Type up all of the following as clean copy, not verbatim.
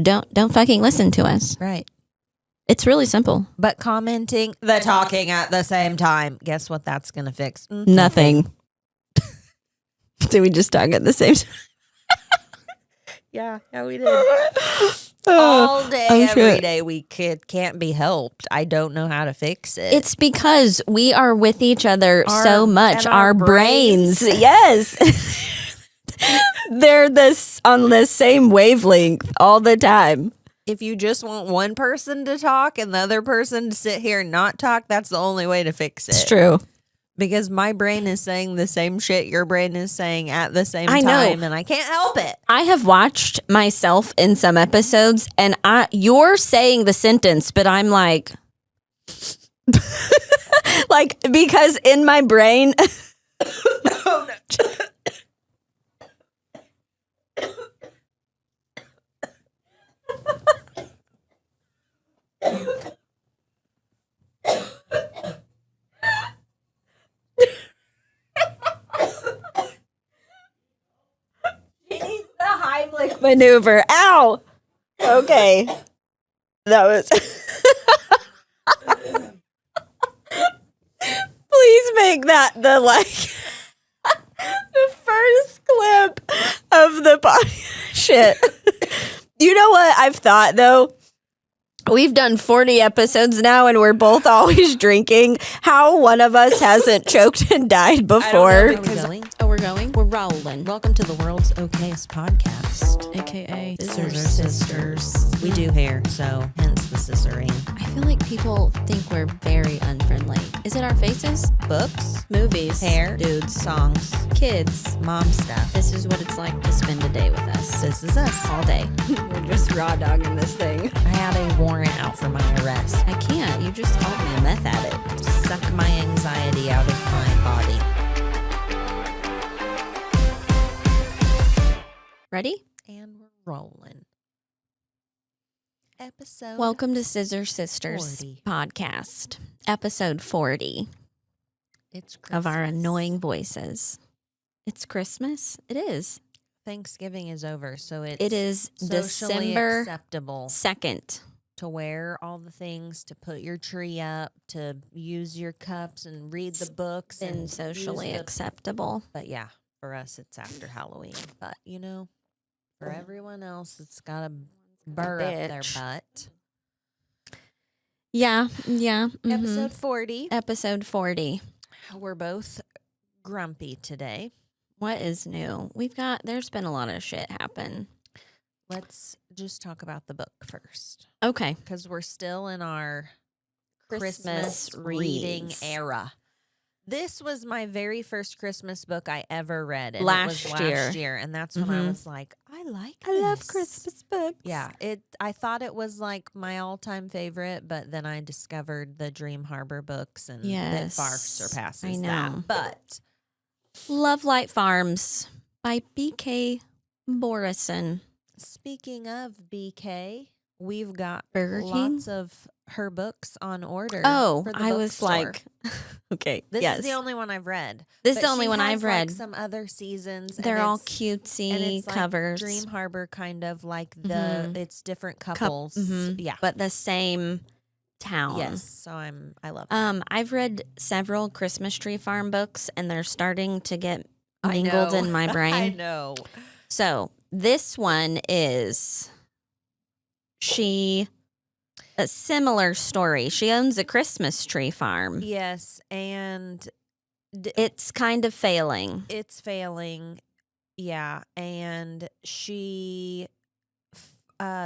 don't fucking listen to us. Right. It's really simple. But commenting, the talking at the same time. Guess what that's going to fix? Nothing. Do we just talk at the same time? Yeah, we did. All day, every day. We can't be helped. I don't know how to fix it. It's because we are with each other so much. Our brains. Yes. They're on the same wavelength all the time. If you just want one person to talk and the other person to sit here and not talk, that's the only way to fix it. It's true. Because my brain is saying the same shit your brain is saying at the same time, and I can't help it. I have watched myself in some episodes, and you're saying the sentence, but I'm like, because in my brain. Oh, no. Maneuver. Ow. Okay. That was. Please make that the first clip of the shit. You know what I've thought though? We've done 40 episodes now and we're both always drinking. How one of us hasn't choked and died before. We're going? We're rolling. Welcome to the world's okayest podcast. AKA Scissor Sisters. We do hair, so hence the scissoring. I feel like people think we're very unfriendly. Is it our faces? Books, Movies, hair, dudes, songs, kids, mom stuff. This is what it's like to spend a day with us. This is us. All day. We're just raw dogging this thing. I had a warrant out for my arrest. I can't. You just called me a meth addict. Suck my anxiety out of my body. Ready? And we're rolling. Episode. Welcome to Scissor Sisters 40. Podcast. Episode 40 It's Christmas. of our annoying voices. It's Christmas. It is. Thanksgiving is over, so It is socially December acceptable 2nd. to wear all the things, to put your tree up, to use your cups and read the books. And and socially use the- acceptable. But yeah, for us, it's after Halloween. But, for everyone else, it's got to burr up their Bitch. butt. Yeah. Mhm. Episode 40. Episode 40. We're both grumpy today. What is new? There's been a lot of shit happen. Let's just talk about the book first. Okay. Because we're still in our Christmas Christmas reading reads. era. This was my very first Christmas book I ever read. And Last it was year. last year. And that's when I Mhm. was like, I like I love this. Christmas books. Yeah. I thought it was like my all-time favorite, but then I discovered the Dream Harbor books and it far Yes, surpasses I know. that. But Lovelight Farms by B.K. Borison. speaking of BK, we've got Burger King? lots of her books on order. Oh, for the I was bookstore. like, okay, This yes. is the only one I've read. This is But the only she one has, I've read. Like, some other seasons. They're and all it's- cutesy and it's like covers. Dream Harbor, kind of like Mhm. it's different couples. Yeah, But the same town. yes. So I love that. I've read several Christmas Tree Farm books, and they're starting to get I mingled know. in my I brain. know. So this one is a similar story. She owns a Christmas tree farm. Yes, and It's kind of failing. it's failing. Yeah, and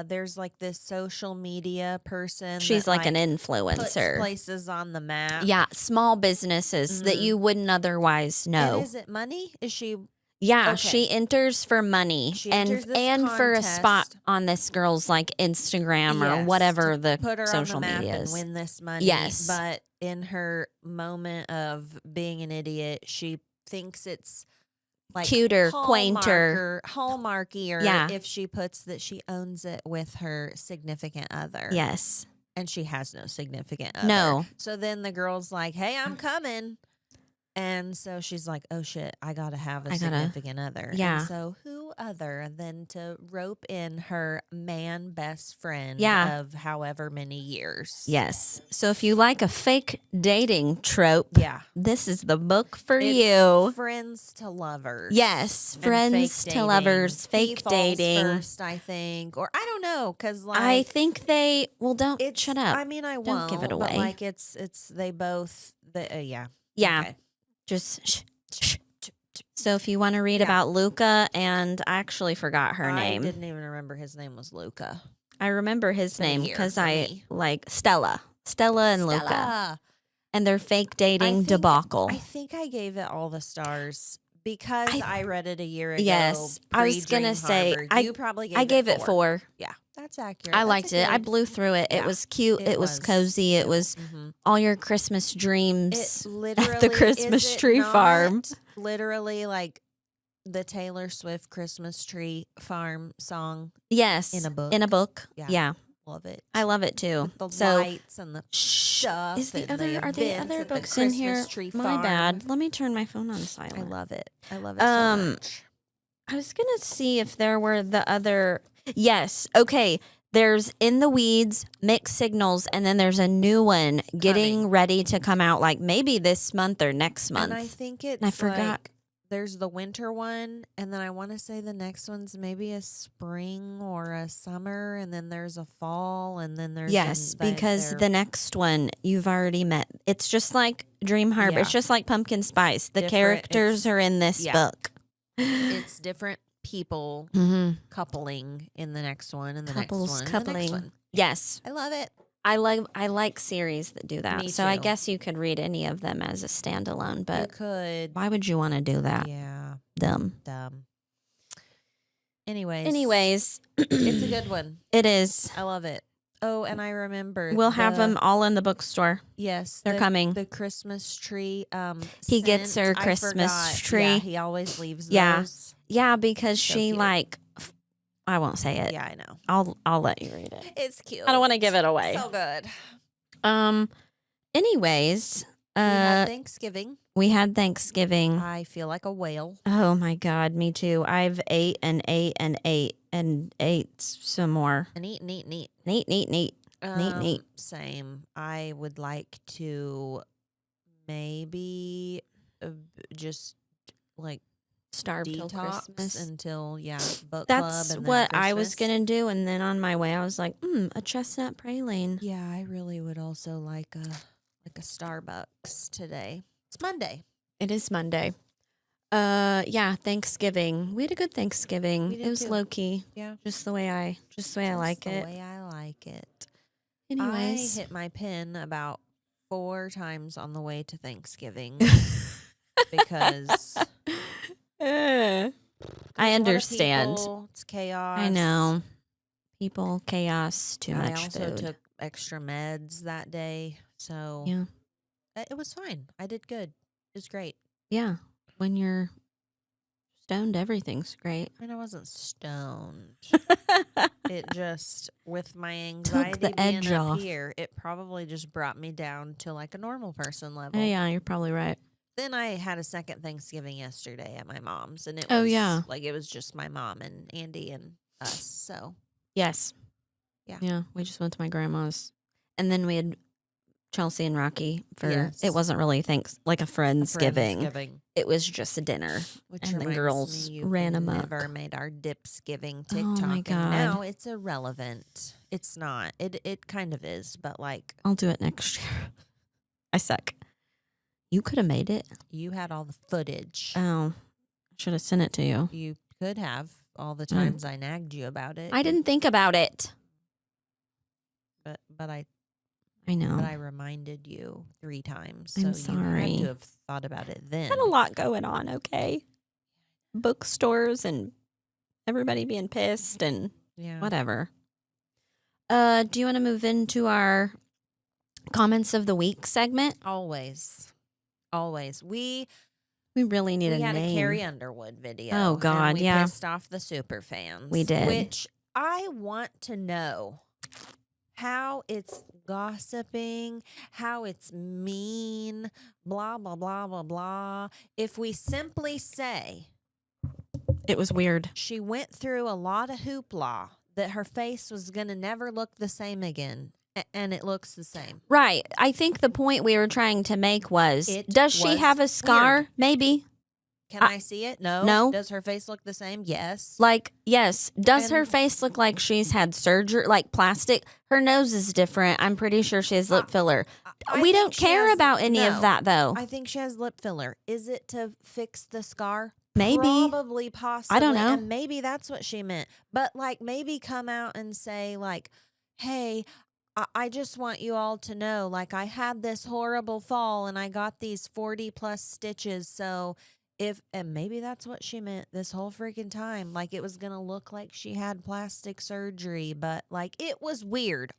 there's like this social media person. She's that, like an puts influencer. places on the map. Yeah, small businesses that Mhm. you wouldn't otherwise know. And is it money? Is she? Yeah, Okay. she enters for money She enters this and for a spot contest. on this girl's like Instagram or Yes, whatever to the put her social on the map media and is. win this money. Yes. But in her moment of being an idiot, she thinks it's like Cuter, quainter. hallmarkier Yeah. if she puts that she owns it with her significant other. Yes. And she has no significant other. No. So then the girl's like, hey, I'm coming. And so she's like, oh shit, I gotta have a significant other. Yeah. And so who other than to rope in her man best friend Yeah. of however many years. Yes. So if you like a fake dating trope, Yeah. this is the book for It's you. friends to lovers. Yes, and friends fake to dating. lovers, He fake falls dating. first, I think, or I don't know, because like I think they don't it's. shut up. I mean, I Don't won't give it But away. like it's they both. Yeah. Yeah. Okay. Just shh. So if you want to read about Luca, and I actually forgot her name. I didn't even remember his name was Luca. I remember his Been a name year because for I me. like Stella and Luca, Stella. and their fake dating debacle. I think I gave it all the stars because I read it a year ago. Yes, I was gonna say you probably I gave it 4. Yeah, that's accurate. I That's liked it. I blew through it. Yeah, It was cute. It was cozy. It was all your Christmas dreams at the Christmas tree farm. Literally like the Taylor Swift Christmas tree farm song. Yes, in a book. Yeah. Love it. I love it too. With the so lights and the stuff. Is the and other are the events other and the books in here? Christmas tree My farm. bad. Let me turn my phone on silent. I love it. I love it so much. I was gonna see if there were the other. Yes. Okay. There's In the Weeds, Mixed Signals, and then there's a new one getting ready to come out, like maybe this month or next month. And I think it's I forgot. like there's the winter one, and then I want to say the next one's maybe a spring or a summer, and then there's a fall, and then there's because the next one you've already met. It's just like Dream Harbor. Yeah. It's just like Pumpkin Spice. The Different. characters are in this book. it's different people coupling in the next one, and the Couples next one, coupling. and the next one. Yes, I love it. I like series that do that. Me so I too. guess you could read any of them as a standalone. You But could. why would you want to do that? Yeah. Dumb. Anyways, it's a good one. It is. I love it. Oh, and I remember We'll have them all in the bookstore. Yes, They're coming. The Christmas tree. He gets scent, her I Christmas forgot. tree. Yeah, he always leaves Yeah. those. Yeah, because So she cute. I won't say it. Yeah, I know. I'll let you read it. It's cute. I don't want to give it away. So good. Anyways, We had Thanksgiving. we had Thanksgiving. I feel like a whale. Oh my God, me too. I've ate and ate and ate and ate some more. And eat. Neat. Neat. Same. I would like to maybe just like Starve till detox Christmas. until book That's club. And what then I was Christmas. gonna do, and then on my way, I was like, a chestnut praline. Yeah, I really would also like a Starbucks today. It's Monday. It is Monday. Yeah, Thanksgiving. We had a good Thanksgiving. We did It was too. low key, Yeah. just the way I like the it. way I like it. Anyways, I hit my pin about 4 times on the way to Thanksgiving because I understand. It's chaos. I know. People, chaos, too I much also food. took extra meds that day, so Yeah. it was fine. I did good. It was great. Yeah. When you're stoned, everything's great. And I wasn't stoned. It just, with my anxiety the being edge up off. here, it probably just brought me down to like a normal person level. Yeah, you're probably right. Then I had a second Thanksgiving yesterday at my mom's, and it Oh, was yeah. like it was just my mom and Andy and us. So Yes. Yeah. Yeah. We just went to my grandma's. And then we had Chelsea and Rocky for Yes. it wasn't really like a Friendsgiving. Friendsgiving, It was just a dinner. which and the reminds girls me you've ran amok. never made our Dipsgiving Oh, TikTok. my And God. now it's irrelevant. It's not. It kind of is, but like I'll do it next year. I suck. You could have made it. you had all the footage. Oh, should have sent it to you. You could have all the times I nagged you about it. I didn't think about it. but I know. But I reminded you 3 times. I'm so sorry. you had to have thought about it then. Had a lot going on, okay? Bookstores and everybody being pissed and Yeah. whatever. Do you want to move into our comments of the week segment? Always. We really need a had name. a Carrie Underwood video. Oh, God, and we yeah. pissed off the super fans. We did. Which I want to know how it's gossiping, how it's mean, blah, blah, blah, blah, blah. If we simply say, It was weird. She went through a lot of hoopla that her face was going to never look the same again. And it looks the same. Right. I think the point we were trying to make was, does she have a scar? Weird. Maybe. Can I see it? No. No. Does her face look the same? Yes. Like, yes. Does her face look like she's had surgery, like plastic? Her nose is different. I'm pretty sure she has lip filler. We don't care about any of that, though. I think she has lip filler. Is it to fix the scar? Maybe. Probably, possibly. I don't know. And maybe that's what she meant. But, like, maybe come out and say, like, hey, I just want you all to know, like, I had this horrible fall and I got these 40 plus stitches. So and maybe that's what she meant this whole freaking time. Like, it was going to look like she had plastic surgery, but, like, it was weird.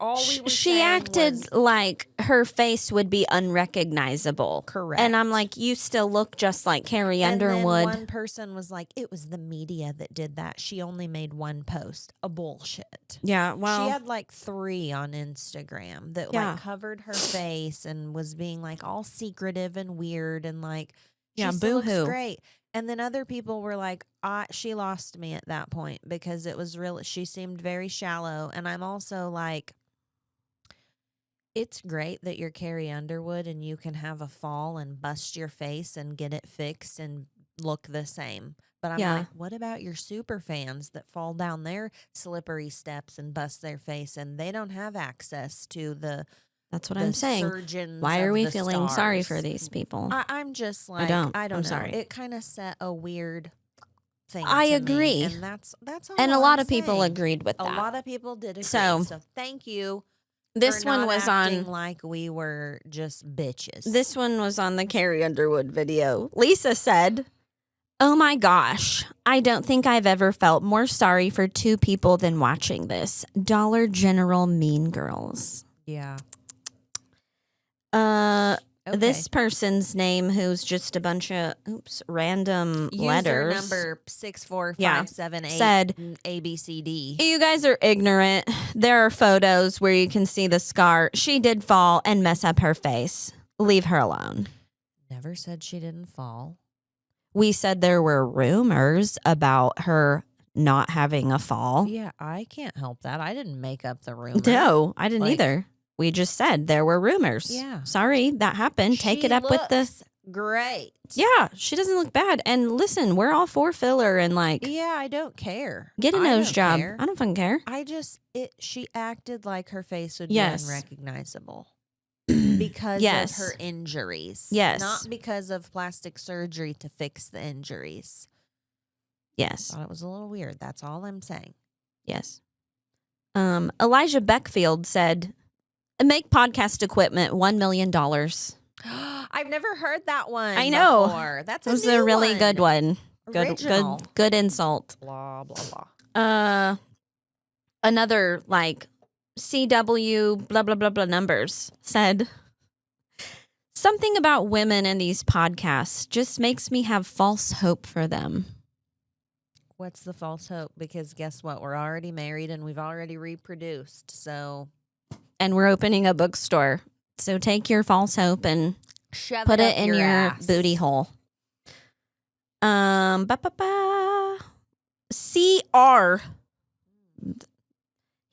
She acted like her face would be unrecognizable. Correct. And I'm like, you still look just like Carrie Underwood. And then one person was like, it was the media that did that. She only made one post. A bullshit. Yeah, well. She had like 3 on Instagram that like covered her face and was being like all secretive and weird and like, yeah, boo-hoo. Looks great. And then other people were like, she lost me at that point because it was real. She seemed very shallow. And I'm also like, it's great that you're Carrie Underwood and you can have a fall and bust your face and get it fixed and look the same. But I'm like, what about your super fans that fall down their slippery steps and bust their face and they don't have access to the That's what I'm saying. Why are we feeling sorry for these people? I'm just like, I don't know. Sorry. It kind of set a weird thing. I agree. And that's all. And a lot of people agreed with that. A lot of people did agree. So thank you. This one was on like we were just bitches. This one was on the Carrie Underwood video. Lisa said, "Oh my gosh, I don't think I've ever felt more sorry for 2 people than watching this. Dollar General Mean Girls." Yeah. This person's name, who's just a bunch of random letters. Number 64578 said ABCD. You guys are ignorant. There are photos where you can see the scar. She did fall and mess up her face. Leave her alone. Never said she didn't fall. We said there were rumors about her not having a fall. Yeah, I can't help that. I didn't make up the rumor. No, I didn't either. We just said there were rumors. Yeah. Sorry, that happened. Take it up with the... Great. Yeah, she doesn't look bad. And listen, we're all for filler and like... Yeah, I don't care. Get a nose job. I don't fucking care. She acted like her face would be unrecognizable. Because of her injuries. Yes. Not because of plastic surgery to fix the injuries. Yes. I thought it was a little weird. That's all I'm saying. Yes. Elijah Beckfield said... Make podcast equipment $1 million. I've never heard that one. I know. Before. That's a really good one. Good insult. Blah blah blah. Another like CW blah blah blah blah numbers said something about women in these podcasts just makes me have false hope for them. What's the false hope? Because guess what? We're already married and we've already reproduced. So. And we're opening a bookstore. So take your false hope and put it in your booty hole. CR.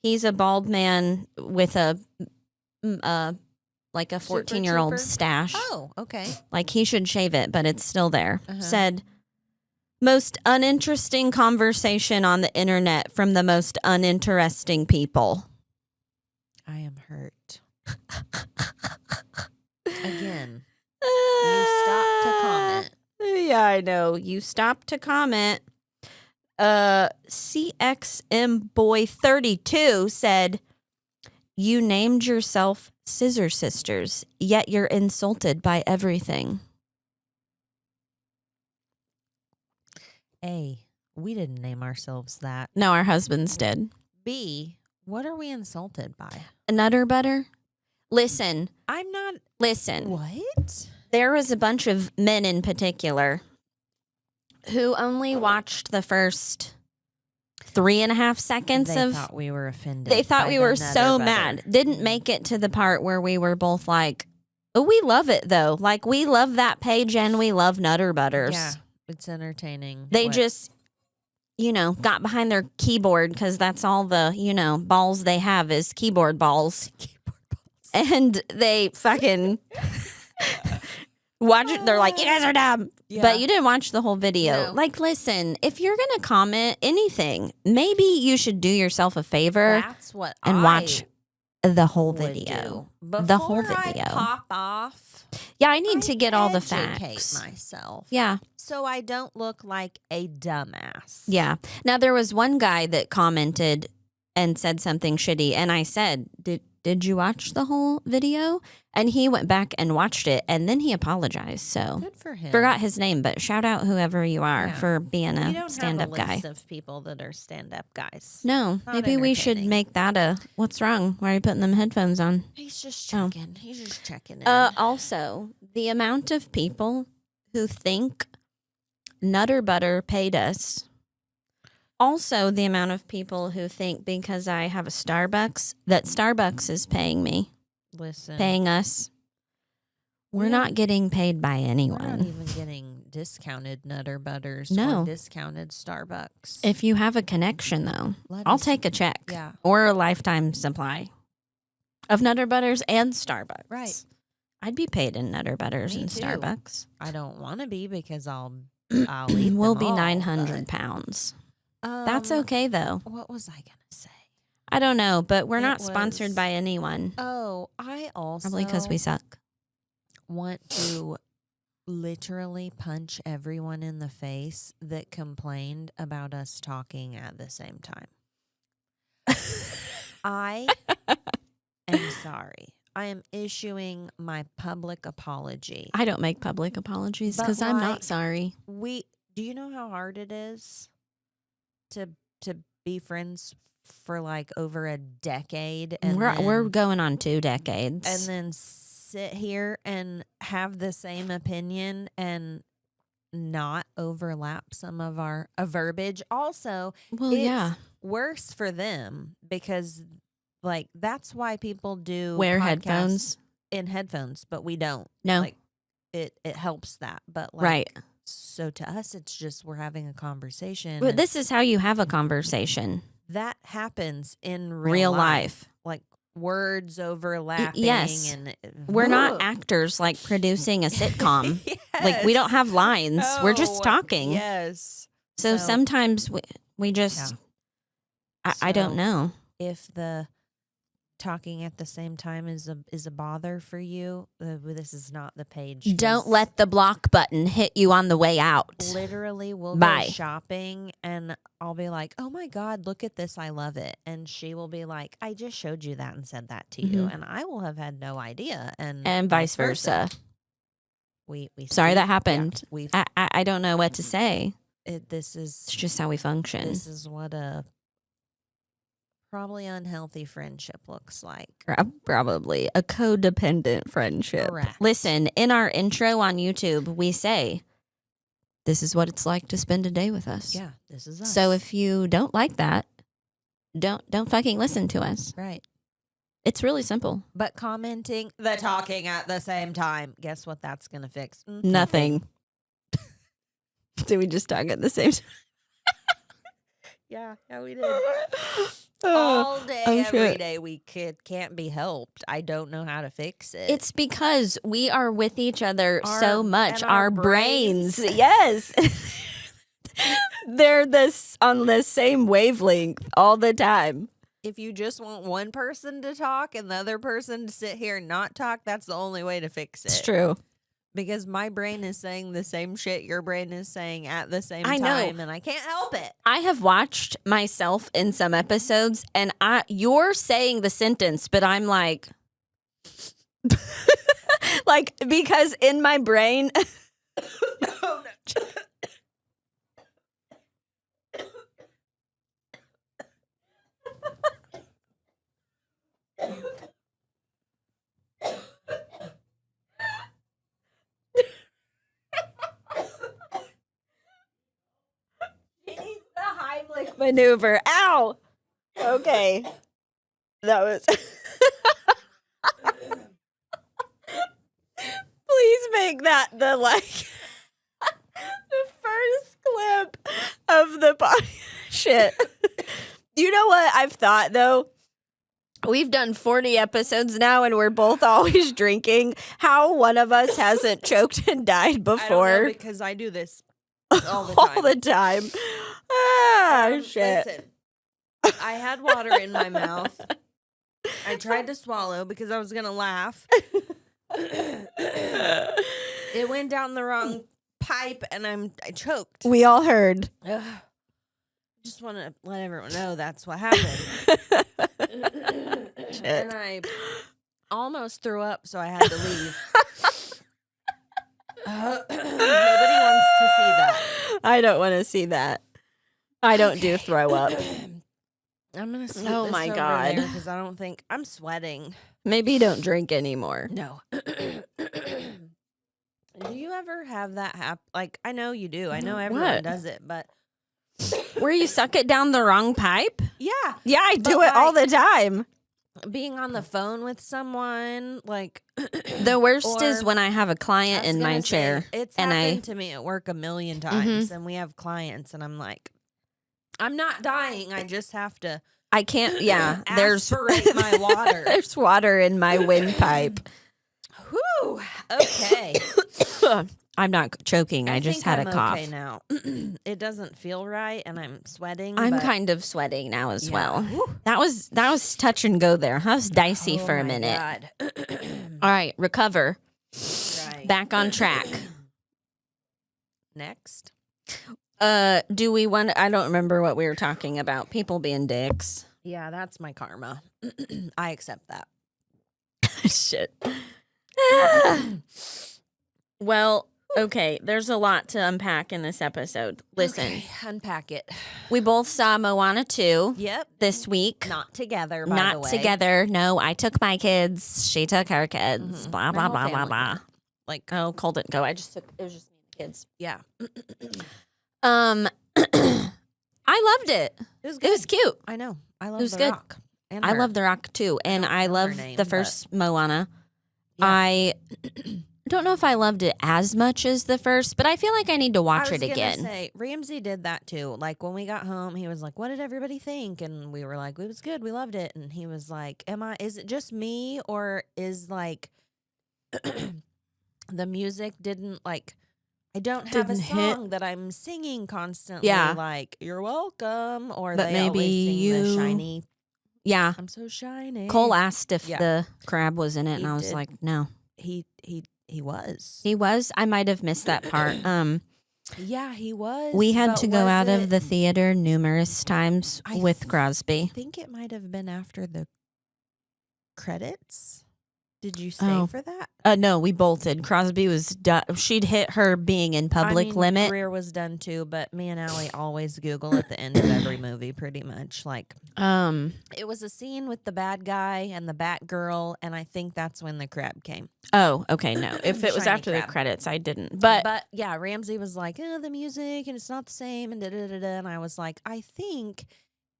He's a bald man with a like a 14-year-old stash. Oh, okay. Like he should shave it, but it's still there. Said, most uninteresting conversation on the internet from the most uninteresting people. I am hurt. Again. You stopped to comment. Yeah, I know. You stopped to comment. CXM Boy 32 said, you named yourself Scissor Sisters, yet you're insulted by everything. A, we didn't name ourselves that. No, our husbands did. B, what are we insulted by? Nutter butter? Listen. I'm not. Listen. What? There was a bunch of men in particular who only watched the first 3.5 seconds They thought we were offended. They thought we were so mad. Didn't make it to the part where we were both like, oh, we love it though. Like we love that page and we love Nutter Butters. Yeah, it's entertaining. They just got behind their keyboard because that's all the, balls they have is keyboard balls. And they fucking watch it. They're like, you guys are dumb. Yeah. But you didn't watch the whole video. No. Like, listen, if you're going to comment anything, maybe you should do yourself a favor That's what and watch the whole would video. do. The whole Before video. I pop off, Yeah, I need to get all the educate facts. myself. Yeah. So I don't look like a dumbass. Yeah. Now, there was one guy that commented and said something shitty. And I said, did you watch the whole video? And he went back and watched it. And then he apologized. So Good for him. forgot his name, but shout out whoever you are for being We a don't stand-up have a guy. list of people that are stand-up guys. No, Not maybe we should entertaining. make that a what's wrong? Why are you putting them headphones on? He's just checking. He's just checking in. Also, the amount of people who think Nutter Butter paid us. Also, the amount of people who think because I have a Starbucks that Starbucks is paying me, Listen. paying us. We're We not don't- getting paid by We're not anyone. even getting discounted Nutter Butters No. or discounted Starbucks. If you have a connection, though, Let I'll us- take a check Yeah. or a lifetime supply of Nutter Butters and Starbucks. Right. I'd be paid in Nutter Butters Me and too. Starbucks. I don't want to be because I'll eat We'll them be all, 900 pounds. but, That's okay, though. What was I going to say? I don't know, but we're It not sponsored was- by anyone. Oh, I also Probably because we suck. want to literally punch everyone in the face that complained about us talking at the same time. I am sorry. I am issuing my public apology. I don't make public apologies But, because I'm not like, sorry. Do you know how hard it is to be friends for like over a decade and We're then, going on 2 decades. and then sit here and have the same opinion and not overlap some of our verbiage. Also, well, it's yeah. worse for them because like that's why people do Wear podcasts headphones. in headphones, but we don't. No. Like it helps that. But like Right. so to us it's just we're having a conversation. But and this is how you have a conversation. that happens in Real life. Like words overlapping yes. and We're not actors like producing a sitcom. Like we don't have lines. We're just No. talking. Yes. So So- sometimes we just, I don't So- know. If the talking at the same time is a bother for you, this is not the page. 'cause Don't let the block button hit you on the way out. Literally, we'll Bye. go shopping and I'll be like, "Oh my god, look at this! I love it," and she will be like, "I just showed you that and said that to you," Mhm. and I will have had no idea, and Vice versa. We Sorry that yeah, happened. we've I don't know what to say. this is It's just how we function. this is what a probably unhealthy friendship looks like. Probably a codependent friendship. Correct. Listen, in our intro on YouTube, we say, this is what it's like to spend a day with us. Yeah, this is us. So if you don't like that, don't fucking listen to us. right. It's really simple. But commenting the talking at the same time, guess what that's going to fix? Nothing. Did we just talk at the same time? Yeah, we did. All day, oh, every shit. day, we can't be helped. I don't know how to fix it. It's because we are with each other so much. and Our our brains. brains. Yes. They're on the same wavelength all the time. if you just want one person to talk and the other person to sit here and not talk, that's the only way to fix it. It's true. Because my brain is saying the same shit your brain is saying at the same I know. time, and I can't help it. I have watched myself in some episodes and you're saying the sentence, but I'm like like because in my brain She needs the Heimlich maneuver. Ow. Okay. That was. Please make that the the first clip of the podcast. shit. You know what I've thought, though? We've done 40 episodes now, and we're both always drinking. How one of us hasn't choked and died before. I don't know, because I do this all the time. All the time. Ah, shit. Listen, I had water in my mouth. I tried to swallow because I was going to laugh. It went down the wrong pipe, and I choked. We all heard. Ugh. Just want to let everyone know that's what happened. And I almost threw up, so I had to leave. Nobody wants to see that. I don't want to see that. I don't do throw up. I'm going to sleep Oh my God. because I don't think I'm sweating. Maybe you don't drink anymore. No. Do you ever have that happen? Like, I know you do. I know everyone What? does it, but Where you suck it down the wrong pipe? yeah. Yeah, I do But, it all the time. Being on the phone with someone, like The worst is or- when I have a I client was in my gonna say, chair. It's and happened to me at work a million times, and we have clients, and I'm like, I'm not dying. I just have to I can't, yeah. There's aspirate my water. there's water in my windpipe. Whew. Okay. I'm not choking. I just think had I'm a cough. Okay now. It doesn't feel right, and I'm sweating. I'm but kind of sweating now as yeah. well. Whew. That was touch and go there. That was dicey Oh for a my minute. God. All right, recover. Right. Back on track. Next. Do we want? I don't remember what we were talking about. People being dicks. Yeah, that's my karma. I accept that. Shit. Well, okay. There's a lot to unpack in this episode. Listen, Okay, unpack it. we both saw Moana 2 Yep. this week. Not together, by the Not way. together. No, I took my kids. She took her kids. Mhm. Blah, My blah, whole blah, blah, family blah. went. Like, Oh, Cole didn't go. It was just me and the kids. yeah. I loved it. It was good. It was cute. I know. I love was The good. Rock. And I her. love The Rock too. And don't I know her love name, the but- first Moana. Yeah. I don't know if I loved it as much as the first, but I feel like I need to watch I was it again. gonna say, Ramsey did that too. Like when we got home, he was like, "What did everybody think?" And we were like, "It was good. We loved it." And he was like, Is it just me, or is like the music didn't like? I don't have a Didn't hit. song that I'm singing constantly. Yeah. Like "You're welcome," or But they maybe always sing the you- shiny. Yeah. I'm so shiny. Cole asked if Yeah. the crab was in it, He and I was did. like, no. He was. He was. I might have missed that part. Yeah, he was. We had but to go was out it- of the theater numerous times I with I Crosby. think it might have been after the credits. Did you stay Oh. for that? No, we bolted. Crosby was done. She'd hit her being in public I mean, limit. Greer was done too, but me and Allie always Google at the end of every movie, pretty much. Like it was a scene with the bad guy and the Batgirl, and I think that's when the crab came. Oh, okay. No, if it was Shiny after crab. the credits, I didn't. But yeah, Ramsey was like, the music and it's not the same, and and I was like, I think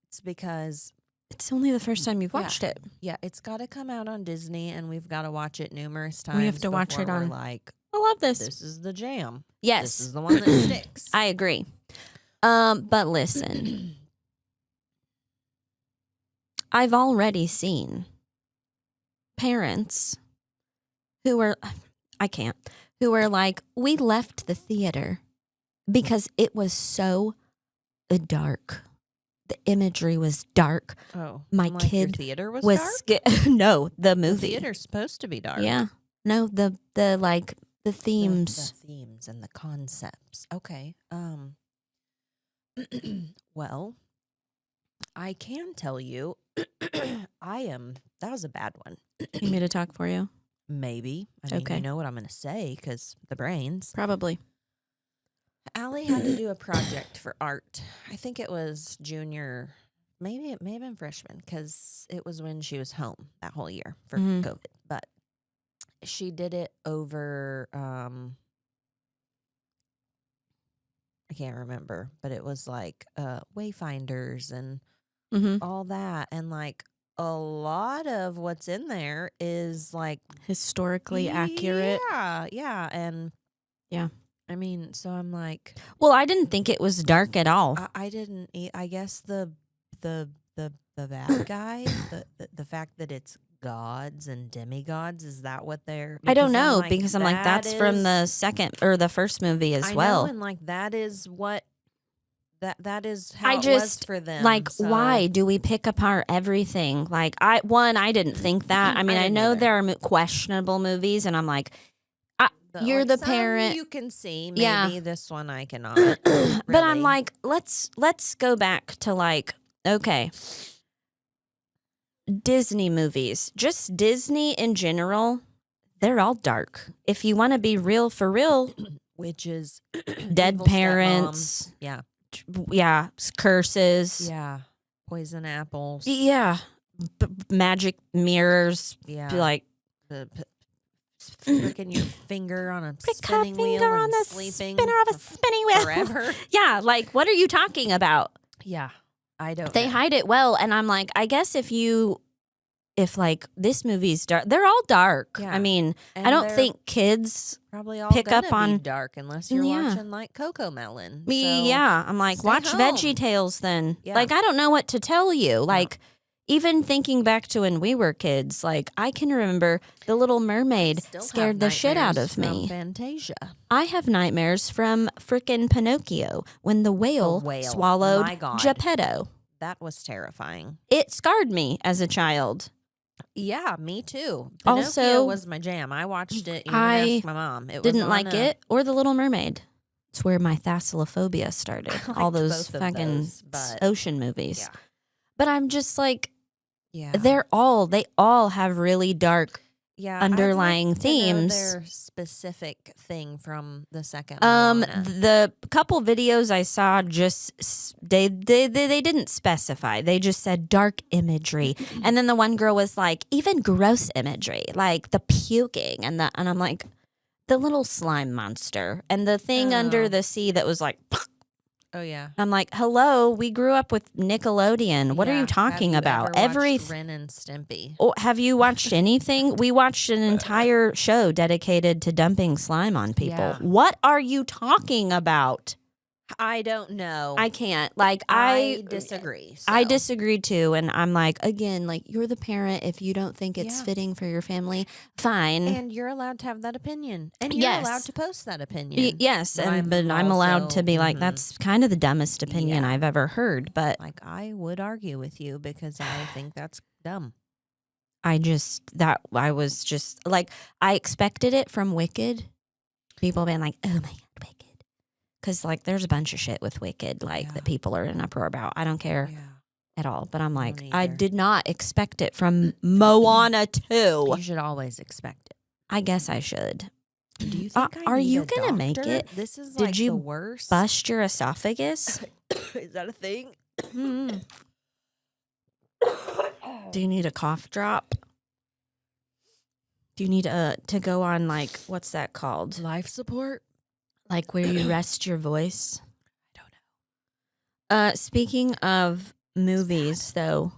it's because it's only the first time you've Yeah. watched it. it's got to come out on Disney, and we've got to watch it numerous times. We have to watch before it we're on- like, I love this. this is the jam. Yes, This is the one that sticks. I agree. But listen, I've already seen parents who were like, we left the theater because it was so dark. The imagery was dark. Oh, My I'm like, your kid theater was Was dark. no, the The movie. theater's supposed to be dark. Yeah. No, the themes. The themes and the concepts. Okay. Well, I can tell you, that was a bad one. You want me to talk for you? Maybe. I mean, Okay. you know what I'm going to say because the brains. Probably. Allie had to do a project for art. I think it was junior, maybe it may have been freshman because it was when she was home that whole year for Mhm. COVID. But she did it over, I can't remember, but it was like wayfinders and Mm-hmm. all that. And like a lot of what's in there is like Historically accurate. Yeah. Yeah. And Yeah. I mean, so I'm like, Well, I didn't think it was dark at all. I didn't. I guess the bad guy, the fact that it's gods and demigods, is that what they're? I don't Because I'm know like, because I'm like, that that's from the is- second or the first movie as I well. know, and like that is what that is how I it was just for them. like, so- why do we pick apart everything? Like, I didn't think that. I mean, I didn't know either. there are questionable movies, and I'm like, you're like, the some parent. you can see. Yeah. Maybe this one I cannot. But I'm really. like, let's go back to like, okay, Disney movies, just Disney in general, they're all dark. If you want to be real for real, witches, dead evil parents, stepmoms. yeah, curses, Yeah, poison apples. yeah, magic mirrors, Yeah, like the freaking your finger on a spinning wheel finger on and the sleeping spinner of a spinning wheel forever. Yeah, like, what are you talking about? Yeah, I don't. They know. hide it well, and I'm like, I guess if like this movie's dark, they're all dark. Yeah. I mean, And I don't they're think kids probably all pick gonna up on- be dark unless you're Yeah. watching like Coco Melon. So, yeah, I'm like, stay watch home. Veggie Tales then. Yeah. Like, I don't know what to tell you. Like, even thinking back to when we were kids, like, I can remember The Little Mermaid Still scared have the shit out nightmares of from me. Fantasia. I have nightmares from frickin' Pinocchio when the whale, whale. swallowed My God. Geppetto. That was terrifying. It scarred me as a child. Yeah, me too. Also, Pinocchio was my jam. I watched it. You I can ask my mom. It Didn't was like on it or The Little Mermaid. It's where my thalassophobia started. I All liked those both of fucking those, but- ocean movies. Yeah. But I'm just like, Yeah, they all have really dark. yeah. underlying I'd like to know themes. their specific thing from the second. Um, Moana. the couple videos I saw they didn't specify. They just said dark imagery, and then the one girl was like, even gross imagery, like the puking and I'm like, the little slime monster and the thing under Oh. the sea that was like. Oh yeah. I'm like, hello, we grew up with Nickelodeon. What are Yeah. you talking Have you about? ever watched Ren and Stimpy. Oh, have you watched anything? We watched an entire show dedicated to dumping slime on people. Yeah. What are you talking about? I don't know. I can't. Like, I disagree. I so. disagree too. And I'm like, again, like, you're the parent. If you don't think it's Yeah. fitting for your family, fine. And you're allowed to have that opinion, and you're Yes. allowed to post that opinion. Yes, But but I'm allowed also- to be like, mhm. that's kind of the dumbest opinion Yeah. I've ever heard. But Like, I would argue with you because I think that's dumb. I was just like, I expected it from Wicked. People being like, oh my God, Wicked. Because, like, there's a bunch of shit with Wicked, like, Yeah. that people are in uproar about. I don't care Yeah. at all. But I'm like, don't I either. did not expect it from Moana 2. You should always expect it. I guess I should. Do you think Are I need you a gonna make doctor? it? This is Did like you the worst. Bust your esophagus? Is that a thing? Do you need a cough drop? Do you need to go on, like, what's that called? Life support? Like, where you rest your voice? I don't know. Speaking of movies, though,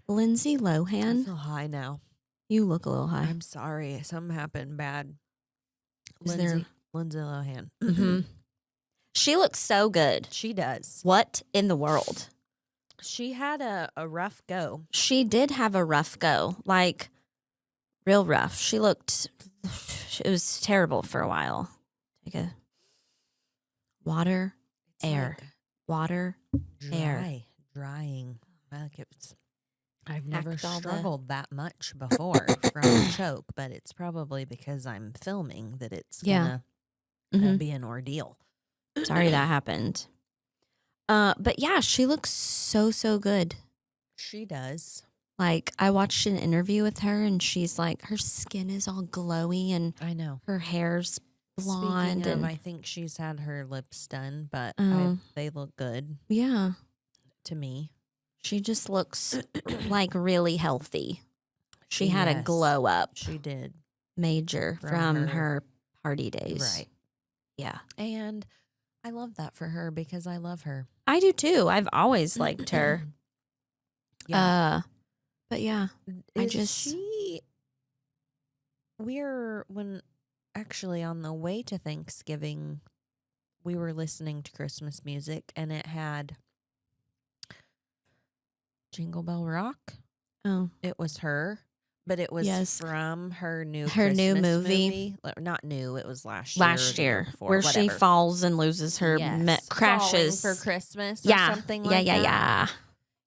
Lindsay I Lohan, feel high now. you look a little high. I'm sorry. Something happened bad. Is there- Lindsay Lohan. Mhm. She looks so good. She does. What in the world? She had a rough go. She did have a rough go, like real rough. She looked, it was terrible for a while. Take a water, It's air, like water, air. drying. Like I've never Packed all the- struggled that much before from a choke, but it's probably because I'm filming that it's Yeah. gonna Mhm. be an ordeal. Sorry that happened. But yeah, she looks so good. She does. Like, I watched an interview with her and she's like, her skin is all glowy and I know. her hair's blonde. Speaking of, And I think she's had her lips done, but Oh. they look good yeah, to me. she just looks like really healthy. She had a Yes, glow up She did. major From from her- her party days. Right. Yeah. And I love that for her because I love her. I do too. I've always liked her. Yeah. But yeah. I Is just- she when Actually, on the way to Thanksgiving, we were listening to Christmas music, and it had Jingle Bell Rock. Oh, It was her, but it was Yes. from her new Her new Christmas movie. Not new, it was last year. Or last the year year, before, where she whatever. falls and loses her, Yes. crashes Falling for Christmas or Yeah, something yeah, like yeah, that. yeah.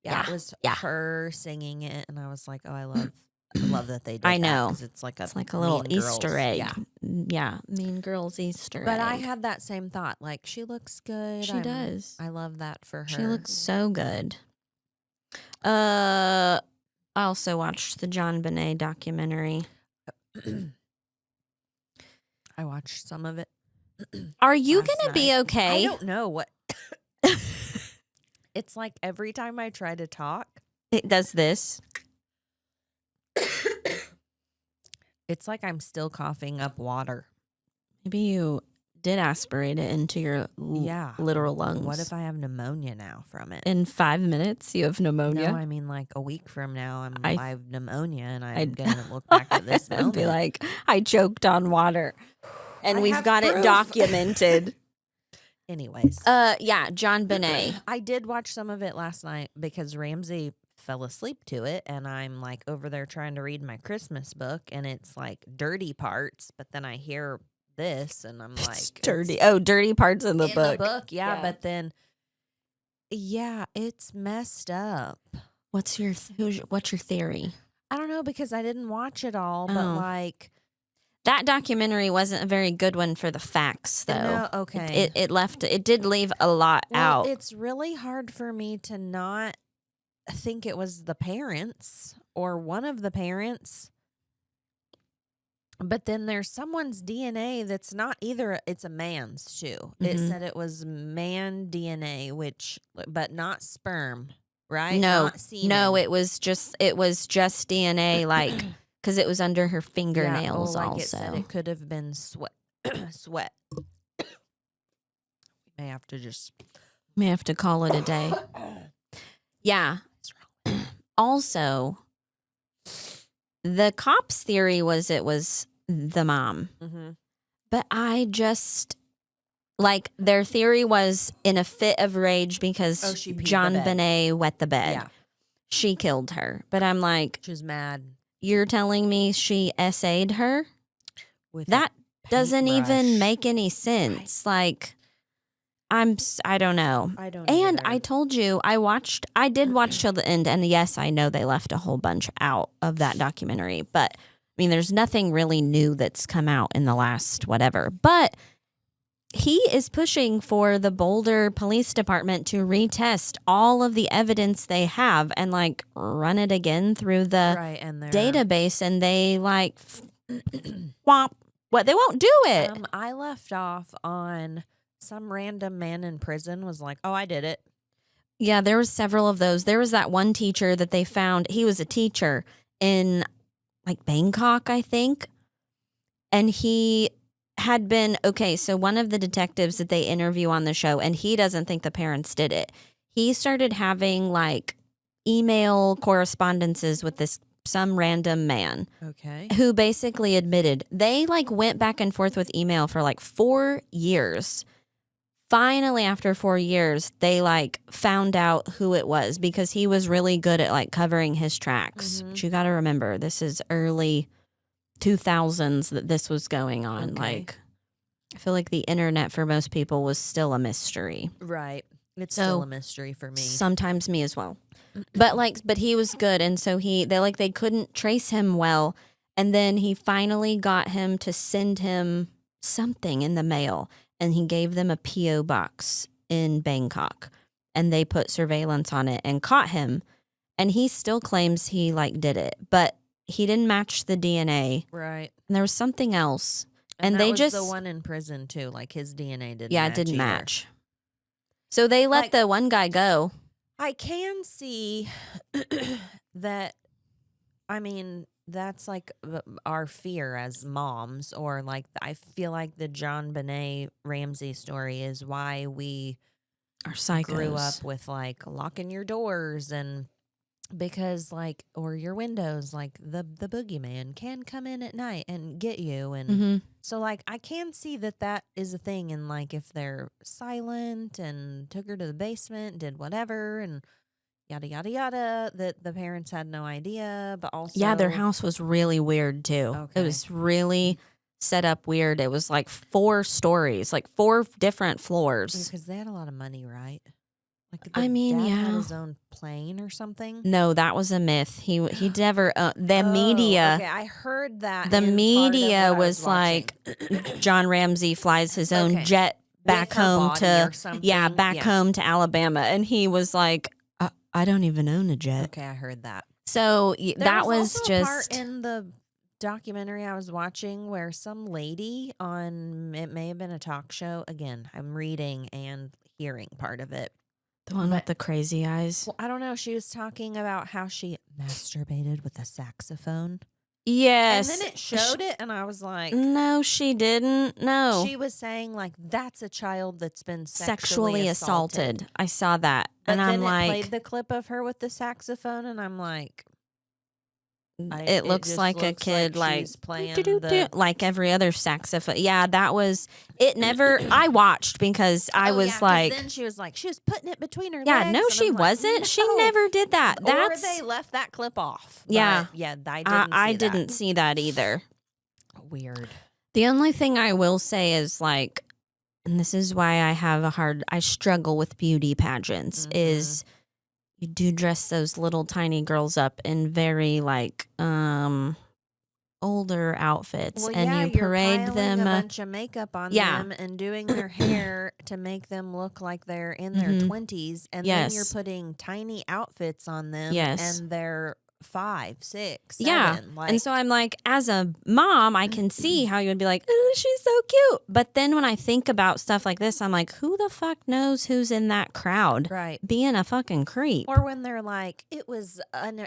Yeah, it was yeah. her singing it, and I was like, oh, I love that they did I that, know. 'cause it's like It's like a little Mean Easter Girls. egg. Yeah. Yeah, Mean Girls Easter egg. But I had that same thought. Like, she looks good. She does. I love that for her. She looks so good. I also watched the JonBenét documentary. I watched some of it. Are you last gonna be night. okay? I don't know what. It's like every time I try to talk, It does this. it's like I'm still coughing up water. Maybe you did aspirate it into your literal lungs. What if I have pneumonia now from it? In 5 minutes you have pneumonia? No, I mean like a week from now I have pneumonia, and I'm I'd- going to look back at this and moment. be like, I choked on water. And I we've have got it proof. documented. Anyways. Yeah, JonBenét. I did watch some of it last night because Ramsey fell asleep to it, and I'm like over there trying to read my Christmas book, and it's like dirty parts, but then I hear this and I'm like, It's dirty. Oh, dirty parts in the book. Yeah, but then it's messed up. What's your theory? I don't know, because I didn't watch it all, but Oh. like That documentary wasn't a very good one for the facts, though. No, okay. It did leave a lot out. It's really hard for me to not think it was the parents or one of the parents. But then there's someone's DNA that's not either. It's a man's too. It Mhm. said it was man DNA, but not sperm, right? No, Not semen. no, it was just DNA, like, because it was under her fingernails. Like also, it said it could have been sweat. Sweat. We may have to call it a day. Yeah. Also, the cops' theory was it was the mom. Mm-hmm. But I just, like, their theory was in a fit of rage because she peed the bed. JonBenét wet the bed. Yeah. She killed her. But I'm like, She was mad. you're telling me she essayed her? With That doesn't even paintbrush. make any sense. Like, I don't know. I don't And either. I told you, I did watch till the end. And yes, I know they left a whole bunch out of that documentary. But, I mean, there's nothing really new that's come out in the last whatever. But he is pushing for the Boulder Police Department to retest all of the evidence they have and, like, run it again through the and database. And they, like, womp. What? They won't do it. I left off on some random man in prison was like, oh, I did it. Yeah, there was several of those. There was that one teacher that they found. He was a teacher in, like, Bangkok, I think. And he had been, okay, so one of the detectives that they interview on the show, and he doesn't think the parents did it. He started having, like, email correspondences with some random man. Okay. Who basically admitted they, like, went back and forth with email for, like, 4 years. Finally, after 4 years, they, like, found out who it was because he was really good at, like, covering his tracks. Mhm. But you got to remember, this is early 2000s that this was going on. Okay. Like, I feel like the internet for most people was still a mystery. Right. It's So, still a mystery for me. Sometimes me as well. But he was good, and so they couldn't trace him well, and then he finally got him to send him something in the mail, and he gave them a PO box in Bangkok, and they put surveillance on it and caught him, and he still claims he, like, did it, but he didn't match the DNA. Right. And there was something else, And they was just the one in prison too. Like his DNA didn't. it match didn't either. match. So they let Like- the one guy go. I can see that. I mean, that's like our fear as moms, or like I feel like the JonBenét Ramsey story is why we Our psychos grew up with like locking your doors and because like, or your windows, like the boogeyman can come in at night and get you. And Mm-hmm. so like, I can see that is a thing. And like, if they're silent and took her to the basement, did whatever and yada, yada, yada, that the parents had no idea, but also. Yeah, their house was really weird too. Okay. It was really set up weird. It was like 4 stories, like 4 different floors. Because they had a lot of money, right? Like I mean, dad had yeah. his own plane or something. No, that was a myth. He never the media. Okay, I heard that. The in part of media what I was like John Ramsey flies his own Okay. jet back With her home body to or something. back Yeah. home to Alabama, and he was like, I don't even own a jet. Okay, I heard that. So There that was also just a part in the documentary I was watching where some lady on, it may have been a talk show. Again, I'm reading and hearing part of it. the one with the crazy eyes. Well, I don't know. She was talking about how she masturbated with a saxophone. Yes. And then it showed it, and I was like, No, she didn't. No. She was saying, like, that's a child that's been Sexually assaulted. I saw that. But and then I'm it like, played the clip of her with the saxophone, and I'm like, it looks just like a looks kid, like she's playing like every other saxophone. Yeah, that was it. Never. I watched because I was like, then she was like, she was putting it between her yeah, legs. no, and she I'm like, wasn't. She "No." never did that. Or That's they left that clip off. Yeah. But yeah, I didn't didn't see that either. Weird. The only thing I will say is like, and this is why I struggle with beauty pageants is you do dress those little tiny girls up in very like older outfits, Well, and yeah, you you're parade piling them. a bunch of makeup on them and doing their hair to make them look like they're in their 20s, and then you're Yes. putting tiny outfits on them, Yes. and they're 5, 6, 7. Yeah. Like, And so I'm like, as a mom, I can see how you would be like, oh, she's so cute. But then when I think about stuff like this, I'm like, who the fuck knows who's in that crowd? right. Being a fucking creep. Or when they're like, it was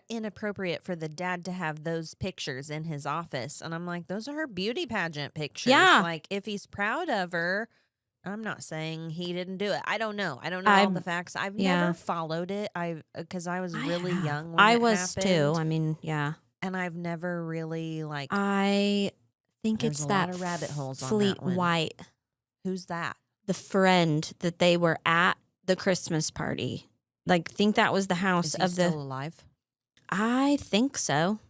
inappropriate for the dad to have those pictures in his office. And I'm like, those are her beauty pageant pictures. Yeah. Like, if he's proud of her, I'm not saying he didn't do it. I don't know. I don't know all the facts. I've never followed it. Because I was really young when I it was happened. too. I mean, yeah. And I've never really, like, I think There's it's a that lot of rabbit holes on Fleet that one. White, who's that? the friend that they were at the Christmas party. Like, think that was the house Is he of still alive? I think so.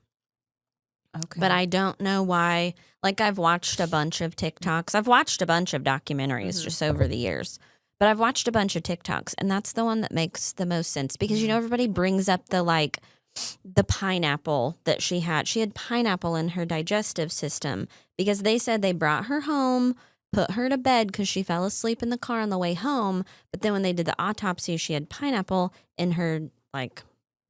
Okay. But I don't know why. Like, I've watched a bunch of TikToks. I've watched a bunch of documentaries just over the years. But I've watched a bunch of TikToks, and that's the one that makes the most sense. Because, you know, everybody brings up the pineapple that she had. She had pineapple in her digestive system because they said they brought her home, put her to bed because she fell asleep in the car on the way home. But then when they did the autopsy, she had pineapple in her, like,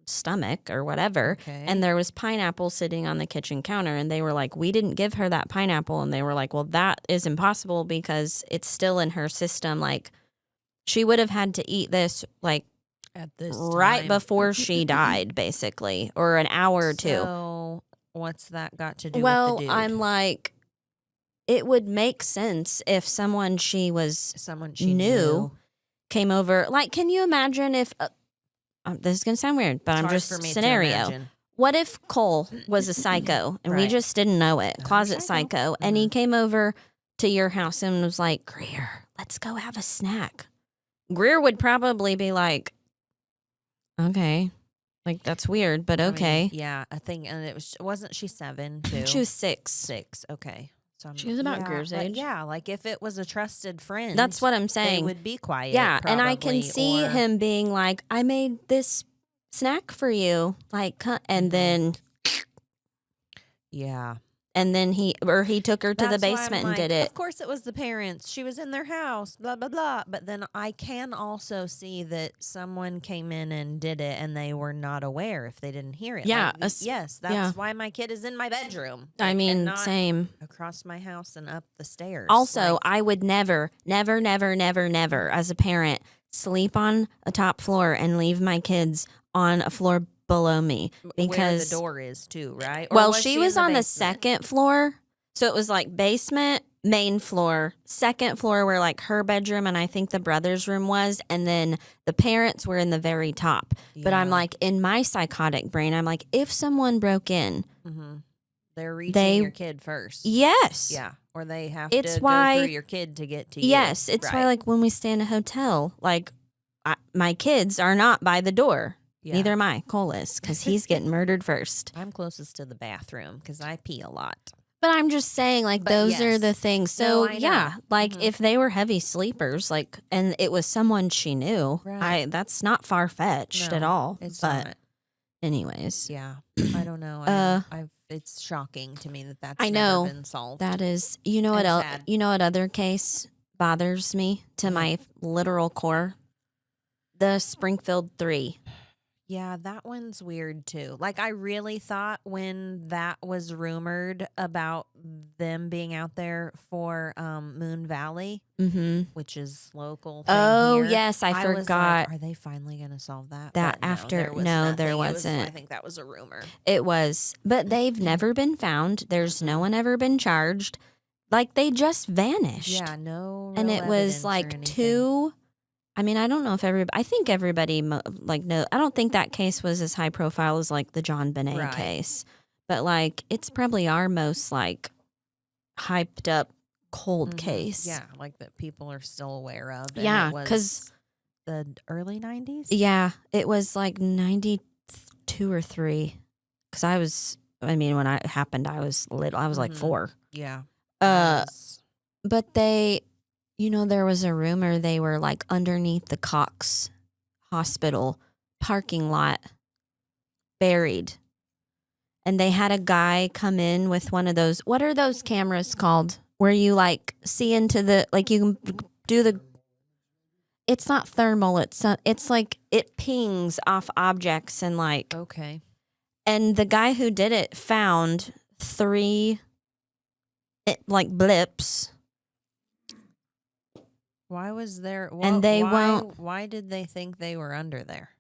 stomach or whatever, and there was pineapple sitting on the kitchen counter, and they were like, we didn't give her that pineapple. And they were like, well, that is impossible because it's still in her system. Like, she would have had to eat this like at this right time. before she died, basically, or an hour or two. So what's that got to do Well, with the dude? I'm like, it would make sense if someone she knew came over. Like, can you imagine if this is gonna sound weird, but It's I'm hard just for me to scenario. imagine. What if Cole was a psycho and we Right. just didn't know it? Closet psycho. psycho. And he came over to your house and was like, Greer, let's go have a snack. Greer would probably be like, okay. Like, that's weird, but I mean, okay. yeah, I think, and wasn't she 7 too? She was 6. 6. Okay. So She was about Greer's but age. Yeah, like if it was a trusted friend, That's what I'm they saying. would be quiet. Yeah, and I can probably, see or- him being like, I made this snack for you. Like, and then Yeah. he took her to the That's why I'm basement and like, did it. Of course, it was the parents. She was in their house, blah, blah, blah. But then I can also see that someone came in and did it and they were not aware if they didn't hear it. Yeah, Like, yes, that's yeah. why my kid is in my bedroom. I and mean, not same. across my house and up the stairs. Also, Like, I would never, as a parent, sleep on a top floor and leave my kids on a floor below me where because the door is too, right? Or well, was she in was on the basement? second floor, so it was like basement, main floor, second floor where like her bedroom and I think the brother's room was, and then the parents were in the very top. But I'm Yeah. like, in my psychotic brain, I'm like, if someone broke in, they're reaching your kid first. yes. Yeah. Or they have It's to why, go through your kid to get to you. yes, it's why like when we stay in a hotel, like my kids are not by the door. Yeah. Neither am I. Cole is, because he's getting murdered first. I'm closest to the bathroom because I pee a lot. But I'm just saying, like, But those are yes. the things. No, So, I know. yeah, like, if they were heavy sleepers, like, and it was someone she knew, Right. that's not far-fetched at all. It's but not. anyways. Yeah. I don't know. It's shocking to me that that's I know. never been solved. That is, you know what else? sad. You know what other case bothers me to my literal core? The Springfield 3. Yeah, that one's weird too. Like, I really thought when that was rumored about them being out there for Moon Valley, which is local. Thing Oh, here, yes, I was forgot. like, are they finally going to solve that? That But after, there was no, nothing. there It was- wasn't. I think that was a rumor. It was, but they've never been found. There's no one ever been charged. Like, they just vanished. Yeah, no. And real it was evidence or like anything. 2. I mean, I don't know if I think everybody like no. I don't think that case was as high profile as like the JonBenét Right. case, but like it's probably our most like hyped up cold case. Yeah, like that people are still aware of. And Yeah, it was 'cause- the early 90s. Yeah, it was like 92 or 3. Because I mean, when it happened, I was little. I was like 4. Yeah. But they, there was a rumor they were like underneath the Cox Hospital parking lot, buried. And they had a guy come in with one of those, what are those cameras called? Where you like see into the, like you can do the, it's not thermal, it's like it pings off objects and like. Okay. And the guy who did it found 3 like blips. Why was there? And they won't. Why did they think they were under there?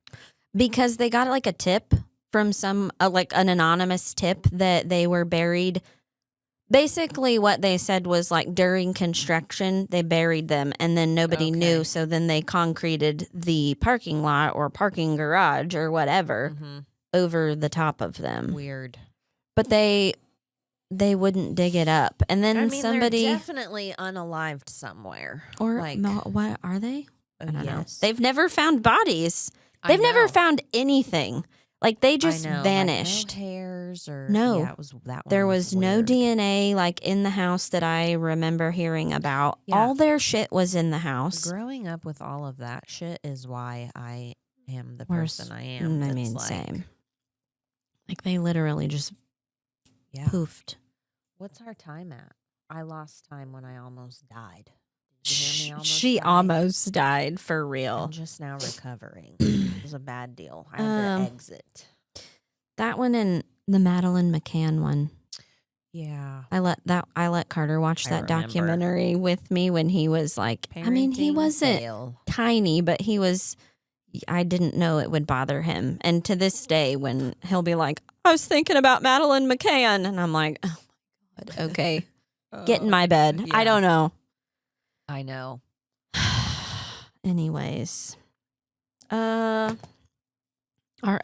Because they got like a tip from some like an anonymous tip that they were buried. Basically, what they said was like during construction, they buried them and then nobody knew. So then they concreted the parking lot or parking garage or whatever over the top of them. Weird. But they wouldn't dig it up. And then somebody they're definitely unalived somewhere. Or like, what are they? I don't know. yes. They've never found bodies. They've never found anything. Like they just vanished. Like no hairs or no. Yeah, it was that one. There was no weird. DNA like in the house that I remember hearing about. Yeah. All their shit was in the house. Growing up with all of that shit is why I am the person I am. I mean, same. Like they literally just poofed. What's our time at? I lost time when I almost died. Did you hear me almost She die? almost died for real. I'm just now recovering. It was a bad deal. I had to exit. That one and the Madeline McCann one. Yeah. I let Carter watch that documentary with me when he was like, I mean, he Parenting wasn't fail. tiny, but I didn't know it would bother him. And to this day, when he'll be like, I was thinking about Madeline McCann, and I'm like, oh my God, okay, get in my bed. Yeah. I don't know. I know. Anyways, our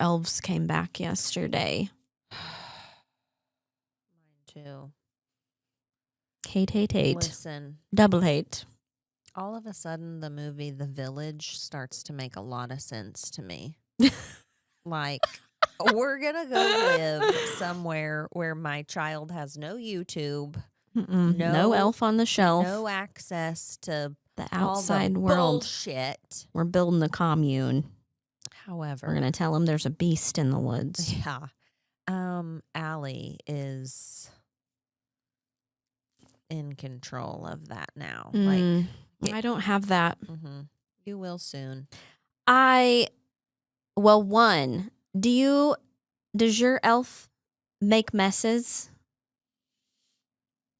elves came back yesterday. Mine too. Hate. Listen, Double hate. all of a sudden the movie The Village starts to make a lot of sense to me. Like, we're going to go live somewhere where my child has no YouTube, no elf on the shelf. no access to The all outside the world. bullshit. We're building a commune. However, We're going to tell them there's a beast in the woods. yeah. Allie is in control of that now. Like, I don't have that. you will soon. One, does your elf make messes?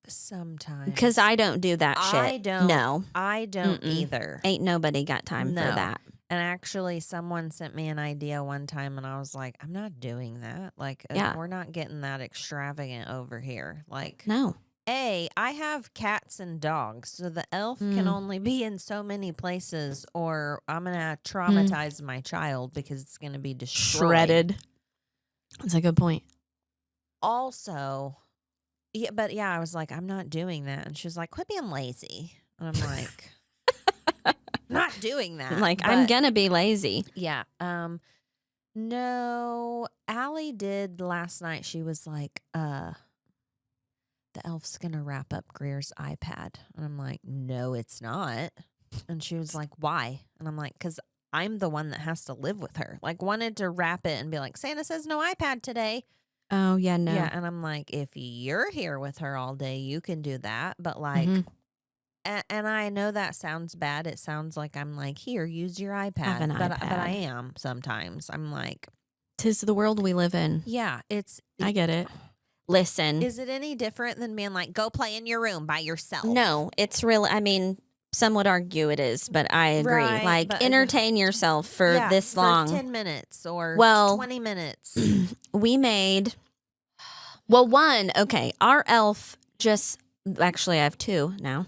Sometimes. Because I don't do that shit. I don't. No. I don't either. Ain't nobody got time for that. And actually, someone sent me an idea one time, and I was like, I'm not doing that. Like, Yeah. we're not getting that extravagant over here. Like, No. I have cats and dogs, so the elf can only be in so many places, or I'm gonna traumatize my child because it's gonna be destroyed. Shredded. That's a good point. Also, I was like, I'm not doing that, and she was like, quit being lazy, and I'm like, not doing that. Like, I'm gonna be lazy. Yeah. No, Allie did last night. She was like, the elf's gonna wrap up Greer's iPad. And I'm like, no, it's not. And she was like, why? And I'm like, because I'm the one that has to live with her. Like, wanted to wrap it and be like, Santa says no iPad today. Oh, yeah, no. Yeah. And I'm like, if you're here with her all day, you can do that. But like, and I know that sounds bad. It sounds like I'm like, here, use your iPad. Have an but iPad. I am sometimes. I'm like, 'Tis the world we live in. yeah, I get it. Listen. Is it any different than being like, go play in your room by yourself? No, it's really, I mean, some would argue it is, but I agree. Right, like, but- entertain yourself for this for long. 10 minutes or Well, 20 minutes. We made, okay, our elf actually I have two now.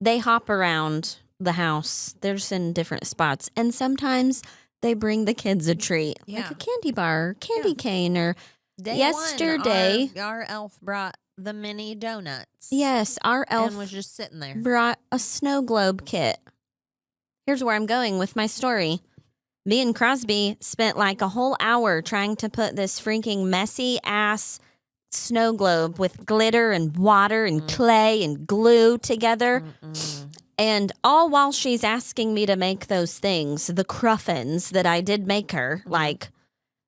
They hop around the house. They're just in different spots. And sometimes they bring the kids a treat, like Yeah. a candy bar, candy cane, or Day yesterday. one, our elf brought the mini donuts. Yes, our elf And was just sitting there. brought a snow globe kit. Here's where I'm going with my story. Me and Crosby spent like a whole hour trying to put this freaking messy ass snow globe with glitter and water and clay and glue together. And all while she's asking me to make those things, the cruffins that I did make her, like,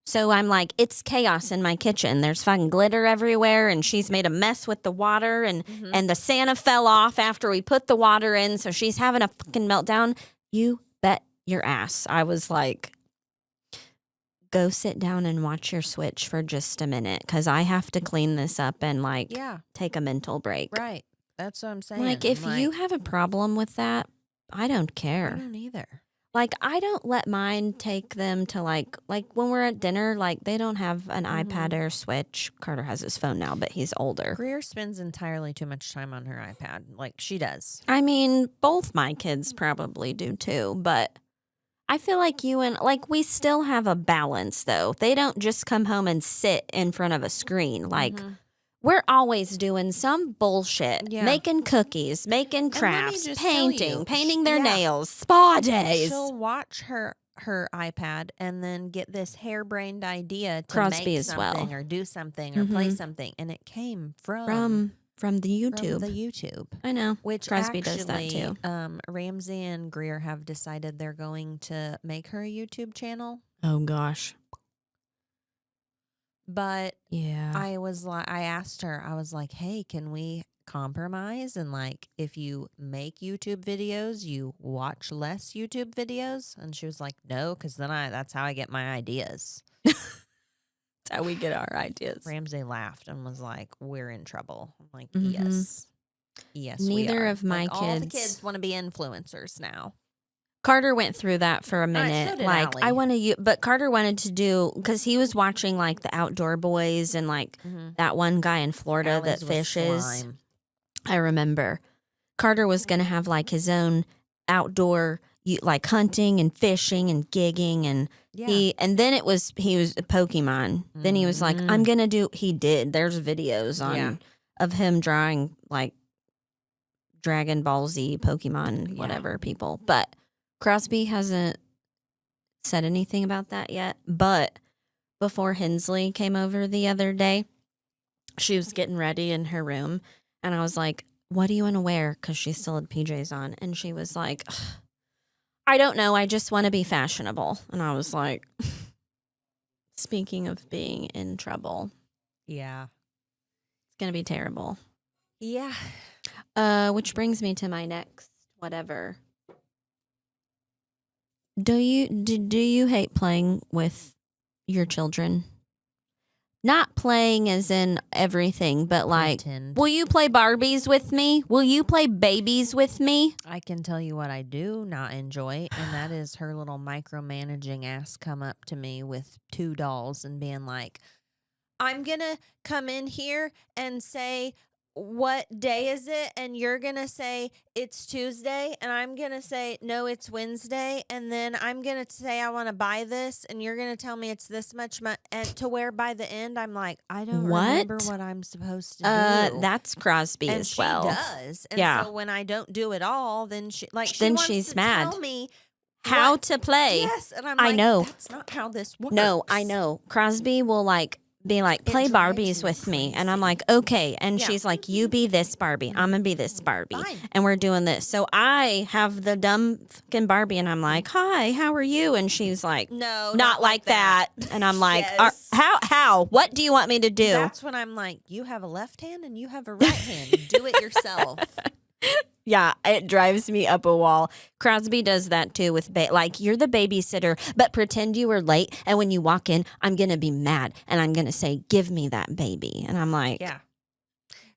so I'm like, it's chaos in my kitchen. There's fucking glitter everywhere, and she's made a mess with the water, and the Santa fell off after we put the water in, so she's having a fucking meltdown. You bet your ass. I was like, go sit down and watch your Switch for just a minute, because I have to clean this up and like take a mental break. Right. That's what I'm saying. Like, if you have a problem with that, I don't care. I don't either. Like, I don't let mine take them to like when we're at dinner, like they don't have an iPad or Switch. Carter has his phone now, but he's older. Greer spends entirely too much time on her iPad. Like, she does. I mean, both my kids probably do too, but I feel like we still have a balance though. They don't just come home and sit in front of a screen. Like, we're always doing some bullshit, making cookies, making crafts, painting their nails, spa days. She'll watch her iPad and then get this harebrained idea to Crosby make as something well. or do something or play something, and it came from the YouTube. From the YouTube. I know. Which Crosby actually, does that too. Ramsey and Greer have decided they're going to make her a YouTube channel. Oh gosh. But yeah, I asked her, I was like, hey, can we compromise? And like, if you make YouTube videos, you watch less YouTube videos? And she was like, no, because then that's how I get my ideas. That's how we get our ideas. Ramsey laughed and was like, we're in trouble. I'm like, yes. Yes, Neither we are. of my like, kids. All the kids want to be influencers now. Carter went through that for a minute. So did like, Allie. I want to, but Carter wanted to do, because he was watching like the Outdoor Boys and like that one guy in Florida Allie's that with fishes. slime. I remember Carter was going to have like his own outdoor, like hunting and fishing and gigging. And and then he was Pokemon. Then he was like, I'm going to do, he did. There's videos of him drawing like Dragon Ball Z, Pokemon, whatever people. But Crosby hasn't said anything about that yet. But before Hensley came over the other day, she was getting ready in her room. And I was like, what do you want to wear? Because she still had PJs on. And she was like, I don't know. I just want to be fashionable. And I was like, speaking of being in trouble. Yeah. It's going to be terrible. Yeah. Which brings me to my next whatever. Do you hate playing with your children? Not playing as in everything, but like, will you play Barbies with me? Will you play babies with me? I can tell you what I do not enjoy, and that is her little micromanaging ass come up to me with 2 dolls and being like, I'm going to come in here and say, what day is it? And you're going to say it's Tuesday. And I'm going to say, no, it's Wednesday. And then I'm going to say, I want to buy this. And you're going to tell me it's this much money. And to where by the end, I'm like, I don't remember what I'm supposed to do. That's Crosby and as she well. does. And Yeah. so when I don't do it all, then she's mad. Tell me how to play. Yes. And I'm I like, know. That's not how this works. No, I know. Crosby will like be like, play Barbies with me. And I'm like, okay. And she's like, you be this Barbie. I'm going to be this Barbie. Fine. And we're doing this. So I have the dumb fucking Barbie and I'm like, hi, how are you? And she's like, no, not like that. And I'm like, Yes. how? What do you want me to do? That's when I'm like, you have a left hand and you have a right hand. Do it yourself. Yeah, it drives me up a wall. Crosby does that too with like you're the babysitter, but pretend you were late. And when you walk in, I'm going to be mad and I'm going to say, give me that baby. And I'm like, yeah.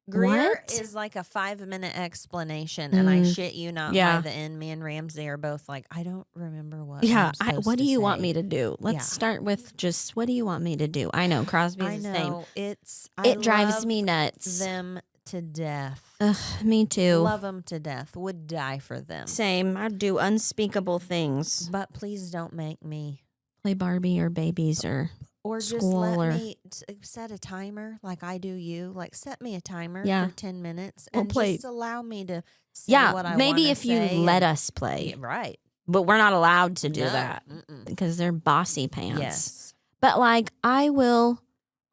Greer what? is like a 5-minute explanation. And I shit you not, Yeah. by the end, me and Ramsey are both like, I don't remember what. Yeah, I'm what do to you say. want me to do? Let's start with just what do you want me to do? I know Crosby's I the same. know. It drives me nuts. Them to death. Ugh, me too. Love them to death. Would die for them. Same. I'd do unspeakable things. But please don't make me Play Barbie or babies or just school let or me set a timer like I do you. Like set me a timer Yeah. for 10 minutes We'll and play. just allow me to say Yeah, what I maybe wanna if you say let and- us play. Yeah, right. But we're not allowed to do No. that Mm-mm. because they're bossy pants. Yes. But like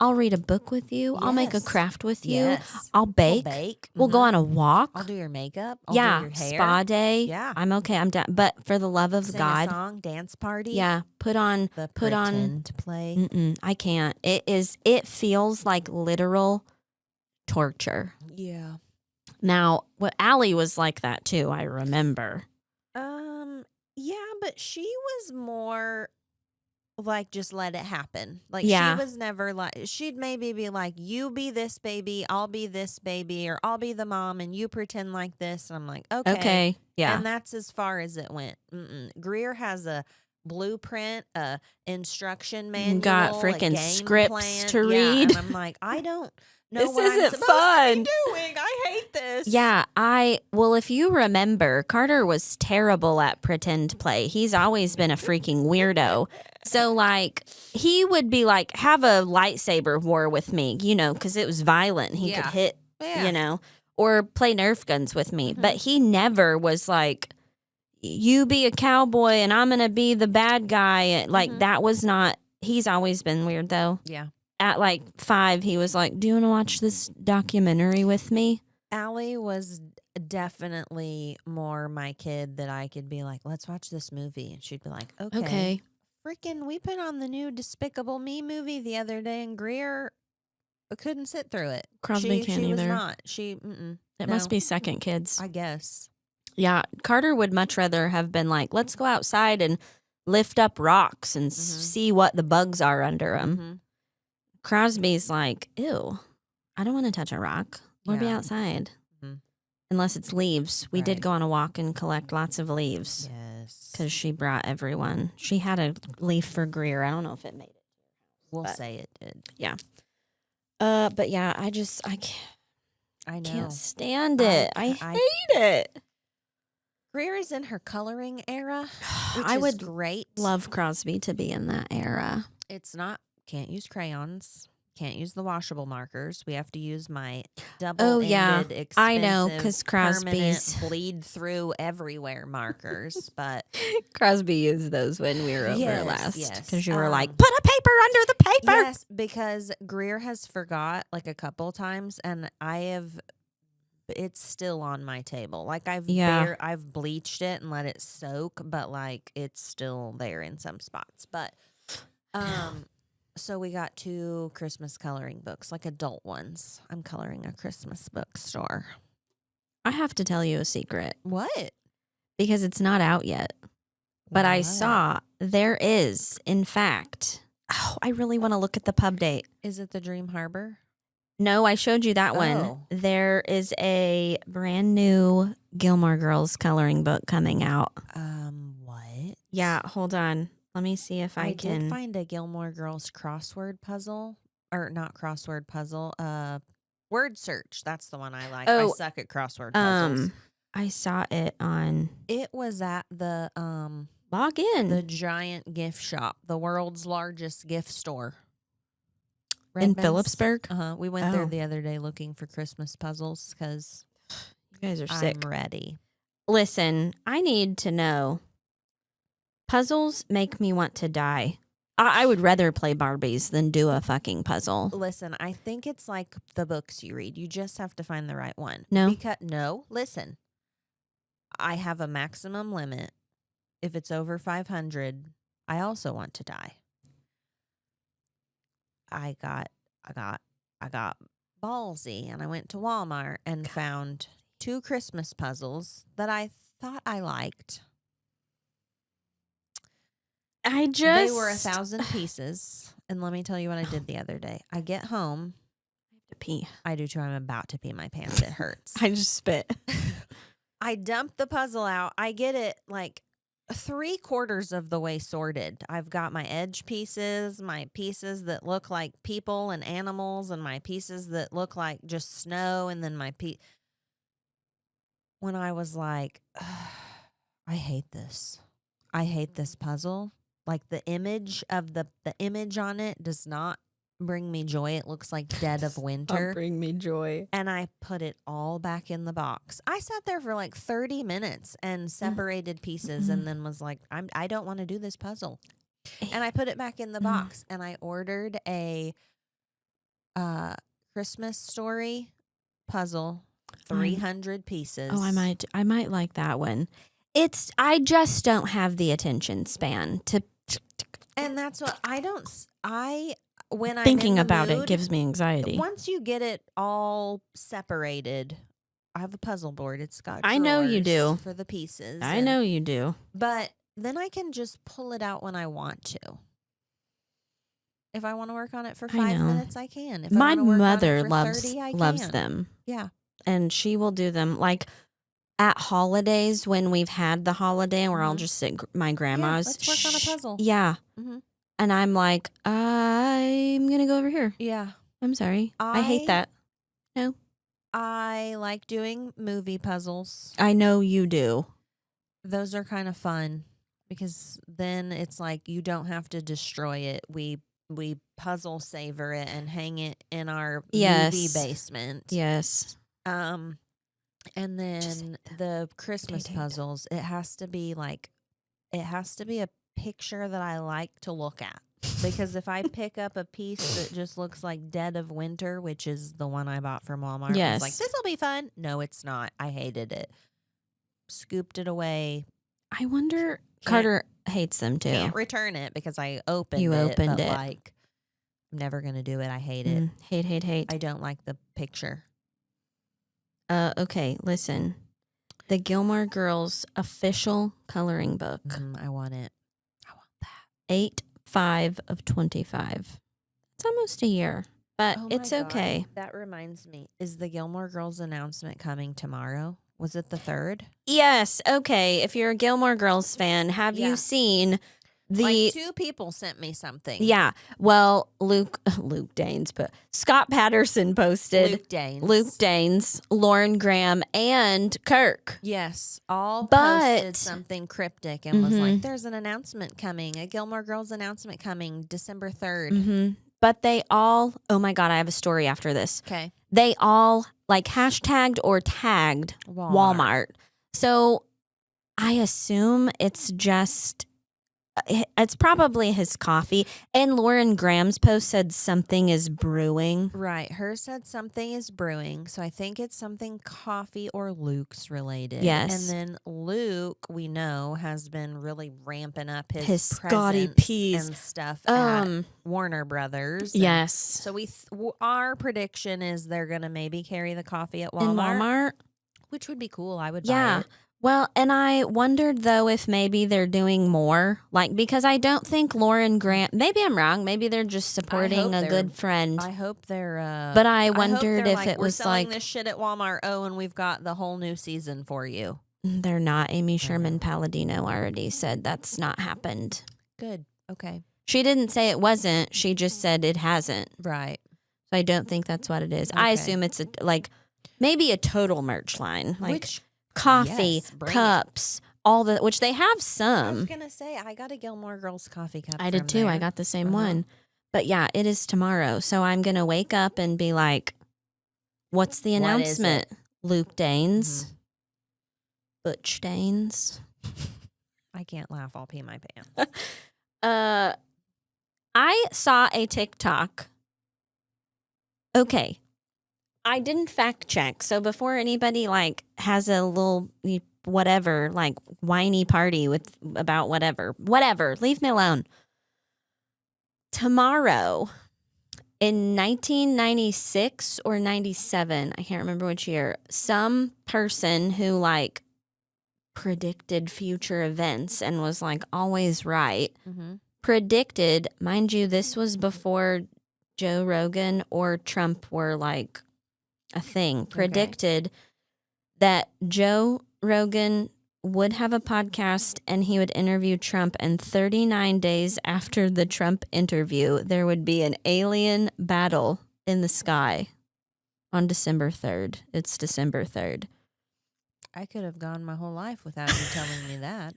I'll read a book with you. I'll make a Yes. craft with you. Yes. I'll bake. We'll bake. We'll go Mhm. on a walk. I'll do your makeup. I'll yeah, do your hair. spa day. Yeah. I'm okay. I'm done. But for the love of Sing God, a song, dance party. yeah, put on. Pretend play. I can't. It feels like literal torture. Yeah. Now, what Allie was like that too. I remember. Yeah, but she was more like just let it happen. Like Yeah. she was never like she'd maybe be like, you be this baby, I'll be this baby, or I'll be the mom and you pretend like this. And I'm like, okay. Yeah. And that's as far as it went. Greer has a blueprint, a instruction manual, Got a freaking game scripts plan. to Yeah, read. and I'm like, I don't know This what I'm isn't supposed fun. to be doing. I hate this. Yeah, well, if you remember, Carter was terrible at pretend play. He's always been a freaking weirdo. So, like, he would be like, have a lightsaber war with me, because it was violent. He could hit, or play Nerf guns with me. But he never was like, you be a cowboy and I'm going to be the bad guy. Like, that was not, he's always been weird, though. Yeah. At like 5, he was like, do you want to watch this documentary with me? Allie was definitely more my kid that I could be like, let's watch this movie. And she'd be like, okay. Freaking, we put on the new Despicable Me movie the other day and Greer couldn't sit through it. Crosby can't she either. was not. It must be second kids. I guess. Yeah, Carter would much rather have been like, let's go outside and lift up rocks and see what the bugs are under them. Crosby's like, ew, I don't want to touch a rock. We'll be outside. Unless it's leaves. We did go on a walk and collect lots of leaves. Yes. Because she brought everyone. She had a leaf for Greer. I don't know if it made it. We'll say it did. Yeah. But yeah, I can't. I know. Can't stand it. I hate it. Greer is in her coloring era, which I is would great. love Crosby to be in that era. It's not, can't use crayons. Can't use the washable markers. We have to use my double-ended, expensive, I know, 'cause Crosby's permanent bleed through everywhere markers. But Crosby used those when we were over Yes, last. yes. Because you were like, put a paper under the paper. yes, because Greer has forgot like a couple times, and it's still on my table. Like I've bleached it and let it soak, but like it's still there in some spots. But so we got 2 Christmas coloring books, like adult ones. I'm coloring a Christmas bookstore. I have to tell you a secret. What? Because it's not out yet. But I What? saw there is, in fact, I really want to look at the pub date. Is it the Dream Harbor? No, I showed you that one. Oh. There is a brand new Gilmore Girls coloring book coming out. What? Yeah, hold on. Let me see if I can. did find a Gilmore Girls crossword puzzle, or not crossword puzzle, Word search. That's the one I like. Oh, I suck at crossword puzzles. I saw it on It was at the Log In giant gift shop, the world's largest gift store. in Redmond's. Phillipsburg. We went there Oh. the other day looking for Christmas puzzles because You guys are sick. I'm ready. Listen, I need to know. Puzzles make me want to die. I would rather play Barbies than do a fucking puzzle. Listen, I think it's like the books you read. You just have to find the right one. No? Listen. I have a maximum limit. If it's over 500, I also want to die. I got ballsy and I went to Walmart and found 2 Christmas puzzles that I thought I liked. They were 1,000 pieces. And let me tell you what I did the other day. I get home. I have to pee. I do too. I'm about to pee my pants. It hurts. I just spit. I dump the puzzle out. I get it like 3/4 of the way sorted. I've got my edge pieces, my pieces that look like people and animals, and my pieces that look like just snow, and then my when I was like, I hate this. I hate this puzzle. Like the image of the image on it does not bring me joy. It looks like Dead of Winter. Bring me joy. And I put it all back in the box. I sat there for like 30 minutes and separated pieces and then was like, I don't want to do this puzzle. And I put it back in the box and I ordered a Christmas Story puzzle, 300 pieces. Oh, I might like that one. I just don't have the attention span to. And that's what when I'm thinking in the about mood, it gives me anxiety. Once you get it all separated, I have a puzzle board. It's got I know you do for the pieces. I know you do. But then I can just pull it out when I want to. If I want to work on it for 5 minutes, I can. If my I want to work mother on it for 30, I loves can. them. Yeah. And she will do them like at holidays when we've had the holiday and we're all just at my grandma's. Yeah, let's work on a puzzle. Yeah. Mm-hmm. And I'm like, I'm going to go over here. Yeah. I'm sorry. I hate that. No. I like doing movie puzzles. I know you do. Those are kind of fun because then it's like you don't have to destroy it. We puzzle savor it and hang it in our movie basement. Yes. And then the Christmas puzzles, it has to be a picture that I like to look at. Because if I pick up a piece that just looks like Dead of Winter, which is the one I bought from Walmart, I was like, this will be fun. No, it's not. I hated it. Scooped it away. I wonder, Carter hates them too. Can't return it because I opened it. You opened it. Like, I'm never going to do it. I hate it. Hate. I don't like the picture. Okay, listen. The Gilmore Girls official coloring book. I want it. I want that. 8/5 of 25. It's almost a year, but it's okay. That reminds me. Is the Gilmore Girls announcement coming tomorrow? Was it the 3rd? Yes. Okay. If you're a Gilmore Girls fan, have you seen like 2 people sent me something. Yeah. Well, Luke Danes, but Scott Patterson posted Luke Danes, Lauren Graham, and Kirk. Yes. All posted something cryptic and was like, there's an announcement coming, a Gilmore Girls announcement coming December 3rd. But they all, oh my God, I have a story after this. Okay. They all like hashtagged or tagged Walmart. So I assume it's probably his coffee. And Lauren Graham's post said something is brewing. Right. Hers said something is brewing. So I think it's something coffee or Luke's related. Yes. And then Luke, we know, has been really ramping up his Scotty presence P's and stuff at Warner Brothers. Yes. So our prediction is they're going to maybe carry the coffee at In Walmart. Which would be cool. I would buy it. Well, and I wondered, though, if maybe they're doing more. Like, because I don't think Lauren Graham, maybe I'm wrong. Maybe they're just supporting a good friend. I hope they're. But I wondered if it was we're selling this shit at Walmart. Oh, and we've got the whole new season for you. They're not. Amy Sherman Palladino already said that's not happened. Good. Okay. She didn't say it wasn't. She just said it hasn't. Right. So I don't think that's what it is. I Okay. assume it's maybe a total merch line, like Which coffee, yes, bring it. cups, which they have I was some. gonna say I got a Gilmore Girls coffee cup. I did from too. I there. got the same Uh-huh. one. But yeah, it is tomorrow. So I'm going to wake up and be like, what's the What is announcement? it? Luke Danes, Butch Danes. I can't laugh. I'll pee my pants. I saw a TikTok. Okay. I didn't fact check. So before anybody has a little whatever, whiny party about whatever, leave me alone. Tomorrow in 1996 or 97, I can't remember which year, some person who predicted future events and was always right, predicted, mind you, this was before Joe Rogan or Trump were a thing, predicted that Joe Rogan would have a podcast and he would interview Trump, and 39 days after the Trump interview, there would be an alien battle in the sky on December 3rd. It's December 3rd. I could have gone my whole life without you telling me that.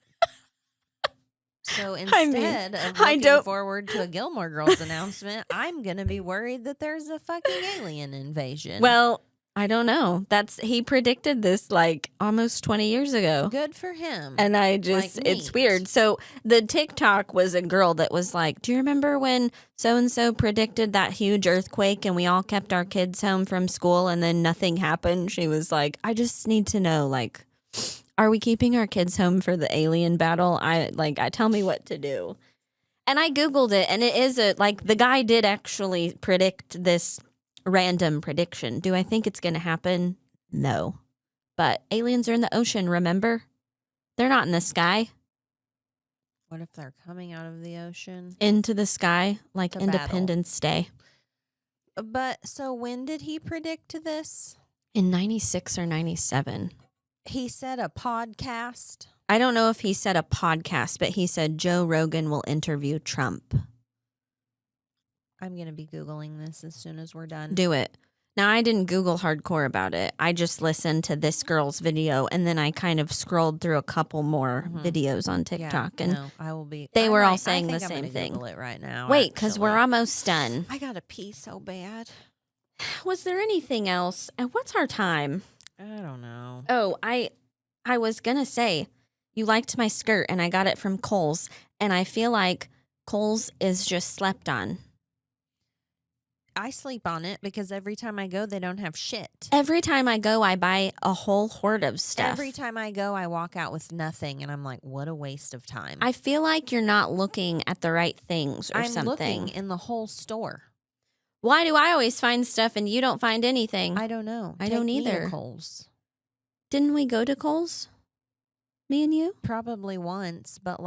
So instead of looking forward to a Gilmore Girls announcement, I'm going to be worried that there's a fucking alien invasion. Well, I don't know. He predicted this almost 20 years ago. Good for him. And it's neat. weird. So the TikTok was a girl that was do you remember when so-and-so predicted that huge earthquake and we all kept our kids home from school and then nothing happened? She was I just need to know, are we keeping our kids home for the alien battle? I tell me what to do. And I Googled it, and it is the guy did actually predict this random prediction. Do I think it's going to happen? No. But aliens are in the ocean, remember? They're not in the sky. What if they're coming out of the ocean? Into the sky, like The Independence Day. But so when did he predict this? In 96 or 97. He said a podcast. I don't know if he said a podcast, but he said Joe Rogan will interview Trump. I'm going to be Googling this as soon as we're done. Do it. Now, I didn't Google hardcore about it. I just listened to this girl's video, and then I kind of scrolled through a couple more videos on TikTok. Yeah, and no, I will be. They were all I saying think the I'm same gonna thing. Google it right now. Wait, because we're almost done. I got to pee so bad. Was there anything else? And what's our time? I don't know. Oh, I was going to say, you liked my skirt, and I got it from Kohl's, and I feel like Kohl's is just slept on. I sleep on it because every time I go, they don't have shit. Every time I go, I buy a whole hoard of stuff. Every time I go, I walk out with nothing, and I'm like, what a waste of time. I feel like you're not looking at the right things or I'm something. looking in the whole store. Why do I always find stuff and you don't find anything? I don't know. I don't Take me to either. Kohl's. Didn't we go to Kohl's? Me and you? Probably once, but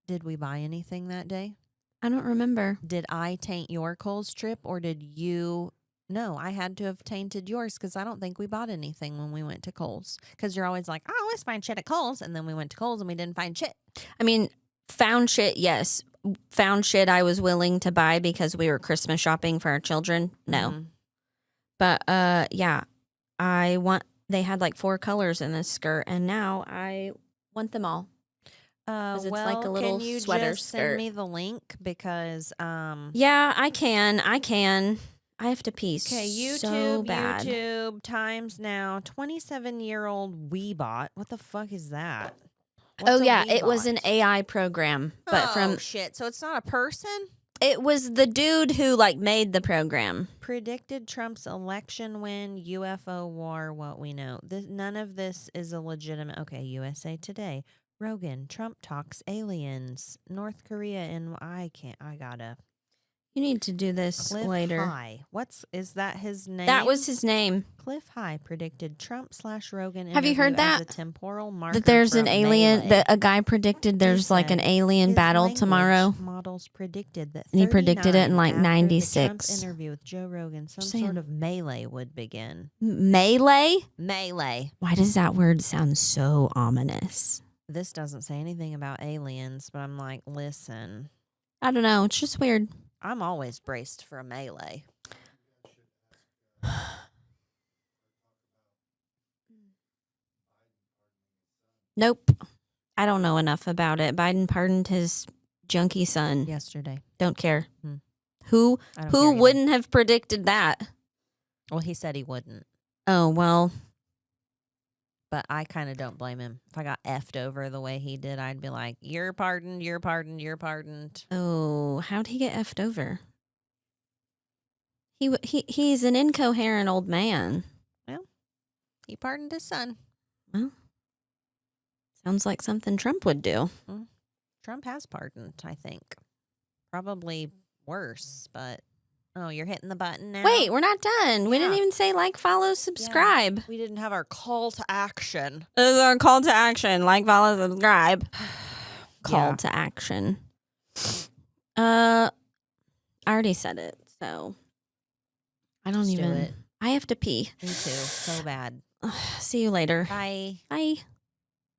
did we buy anything that day? I don't remember. Did I taint your Kohl's trip, or did you? No, I had to have tainted yours because I don't think we bought anything when we went to Kohl's. Because you're always like, I always find shit at Kohl's. And then we went to Kohl's and we didn't find shit. I mean, found shit, yes. Found shit I was willing to buy because we were Christmas shopping for our children. No. Mhm. But yeah, they had 4 colors in this skirt, and now I want them all. It's like a little can you sweater just skirt. send me the link? Because Yeah, I can. I have to pee YouTube, so bad. YouTube times now 27-year-old Weebot. What the fuck is that? Oh yeah, it was an AI program, but from shit. So it's not a person. It was the dude who made the program. Predicted Trump's election win, UFO war. What we know, none of this is a legitimate. Okay, USA Today. Rogan, Trump talks aliens. North Korea and I gotta. You need to do this Cliff later. High. Is that his name? That was his name. Cliff High predicted Trump/Rogan. Have you heard that? As a temporal marker That there's an from alien. Melee. That a guy predicted there's an alien His battle language tomorrow. Models predicted that. And he predicted it in 39 after the 96. Trump interview with Joe Rogan, some Saying. sort of melee would begin. Melee? Melee. Why does that word sound so ominous? This doesn't say anything about aliens, but I'm like, listen, I don't know. It's just weird. I'm always braced for a melee. Nope. I don't know enough about it. Biden pardoned his junkie son. Yesterday. Don't care. Hmm. Who I don't care either. wouldn't have predicted that? Well, he said he wouldn't. Oh, well. But I kind of don't blame him. If I got effed over the way he did, I'd be like, you're pardoned, you're pardoned, you're pardoned. Oh, how'd he get effed over? He's an incoherent old man. Well, he pardoned his son. Well, sounds like something Trump would do. Trump has pardoned, I think. Probably worse, but... Oh, you're hitting the button now? Wait, we're not done. We didn't Yeah. even say like, follow, subscribe. We didn't have our call to action. This is our call to action. Like, follow, subscribe. Call Yeah. to action. I already said it, so I don't Just do even. it. I have to pee. Me too. So bad. See you later. Bye. Bye.